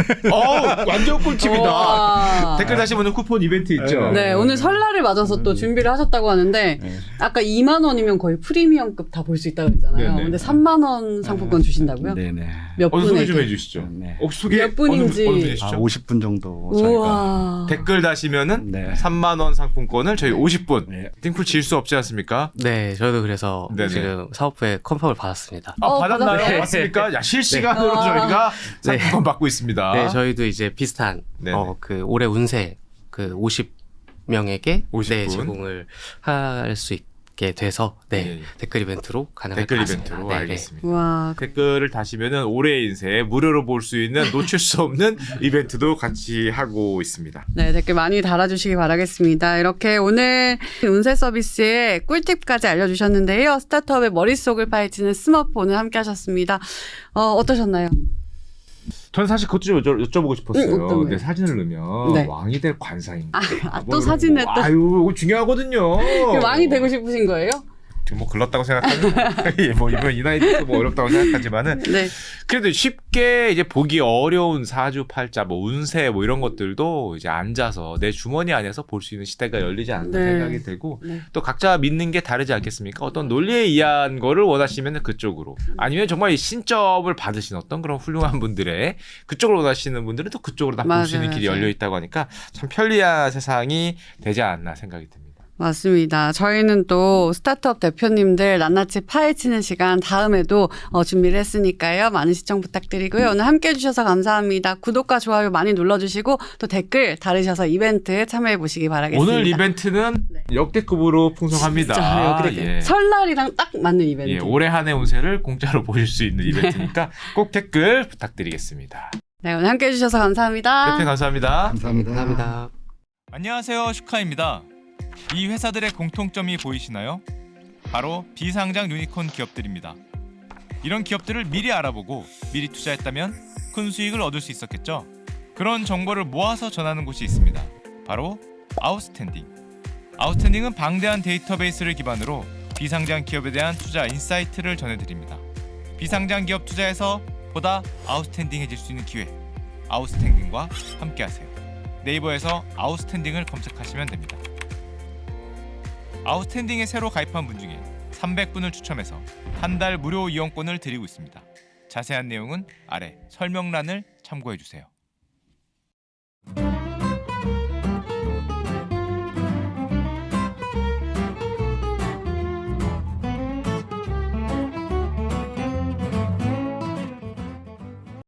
완전 꿀팁이다. 와. 댓글 다시면 쿠폰 이벤트 있죠. 네, 오늘 설날을 맞아서 또 준비를 하셨다고 하는데 아까 2만 원이면 거의 프리미엄급 다 볼 수 있다고 했잖아요. 네네. 근데 3만 원 상품권 주신다고요? 네네. 몇 소개 분에게? 좀 해주시죠. 네. 혹시 소개 몇 분인지. 어느 분이시죠? 50분 정도 저희가. 우와. 댓글 다시면은 네. 3만 원 상품권을 저희 50분. 네. 띵풀 질 수 없지 않습니까? 네, 저희도 그래서 네네. 지금 사업부에 컨펌을 받았습니다. 받았나요? 받았어요? 맞습니까? 야, 실시간으로 네. 저희가 네. 상품권 받고 있습니다. 네, 저희도 이제 비슷한 네네. 그 올해 운세 그 50명에게 50분. 네, 제공을 할 수 있게 게 돼서 네, 예, 예. 댓글 이벤트로 가능할 댓글 것 같습니다. 이벤트로 네, 네. 알겠습니다. 와, 댓글을 다시면은 올해의 인쇄 무료로 볼 수 있는 놓칠 수 없는 이벤트도 같이 하고 있습니다. 네, 댓글 많이 달아주시기 바라겠습니다. 이렇게 오늘 운세 서비스의 꿀팁까지 알려주셨는데요. 스타트업의 머릿속을 파헤치는 스머프 오늘 함께 하셨습니다. 어떠셨나요? 전 사실 그것 좀 여쭤보고 싶었어요. 어떤 거요? 내 사진을 넣으면 네. 왕이 될 관상인가? 또 사진에 또 아유, 이거 중요하거든요. 왕이 되고 싶으신 거예요? 뭐 글렀다고 생각하면 뭐 이번 이 나이 때도 뭐 어렵다고 생각하지만은 네. 그래도 쉽게 이제 보기 어려운 사주팔자 뭐 운세 뭐 이런 것들도 이제 앉아서 내 주머니 안에서 볼 수 있는 시대가 열리지 않나 네. 생각이 되고 네. 또 각자 믿는 게 다르지 않겠습니까? 어떤 논리에 의한 거를 원하시면 그쪽으로 아니면 정말 이 신접을 받으신 어떤 그런 훌륭한 분들의 그쪽을 원하시는 분들은 또 그쪽으로 다 볼 수 있는 맞아요, 길이 맞아요. 열려 있다고 하니까 참 편리한 세상이 되지 않나 생각이 듭니다. 맞습니다. 저희는 또 스타트업 대표님들 낱낱이 파헤치는 시간 다음에도 준비를 했으니까요. 많은 시청 부탁드리고요. 오늘 함께 해주셔서 감사합니다. 구독과 좋아요 많이 눌러주시고 또 댓글 달으셔서 이벤트 참여해 보시기 바라겠습니다. 오늘 이벤트는 네. 역대급으로 풍성합니다. 진짜요. 그러게. 예. 설날이랑 딱 맞는 이벤트. 예, 올해 한 해 운세를 공짜로 보실 수 있는 이벤트니까 꼭 댓글 부탁드리겠습니다. 네, 오늘 함께 해주셔서 감사합니다. 대표님 감사합니다. 감사합니다. 안녕하세요, 슈카입니다. 이 회사들의 공통점이 보이시나요? 바로 비상장 유니콘 기업들입니다. 이런 기업들을 미리 알아보고 미리 투자했다면 큰 수익을 얻을 수 있었겠죠? 그런 정보를 모아서 전하는 곳이 있습니다. 바로 아웃스탠딩. 아웃스탠딩은 방대한 데이터베이스를 기반으로 비상장 기업에 대한 투자 인사이트를 전해드립니다. 비상장 기업 투자에서 보다 아웃스탠딩해질 수 있는 기회. 아웃스탠딩과 함께하세요. 네이버에서 아웃스탠딩을 검색하시면 됩니다. 아웃스탠딩에 새로 가입한 분 중에 300분을 추첨해서 한 달 무료 이용권을 드리고 있습니다. 자세한 내용은 아래 설명란을 참고해 주세요.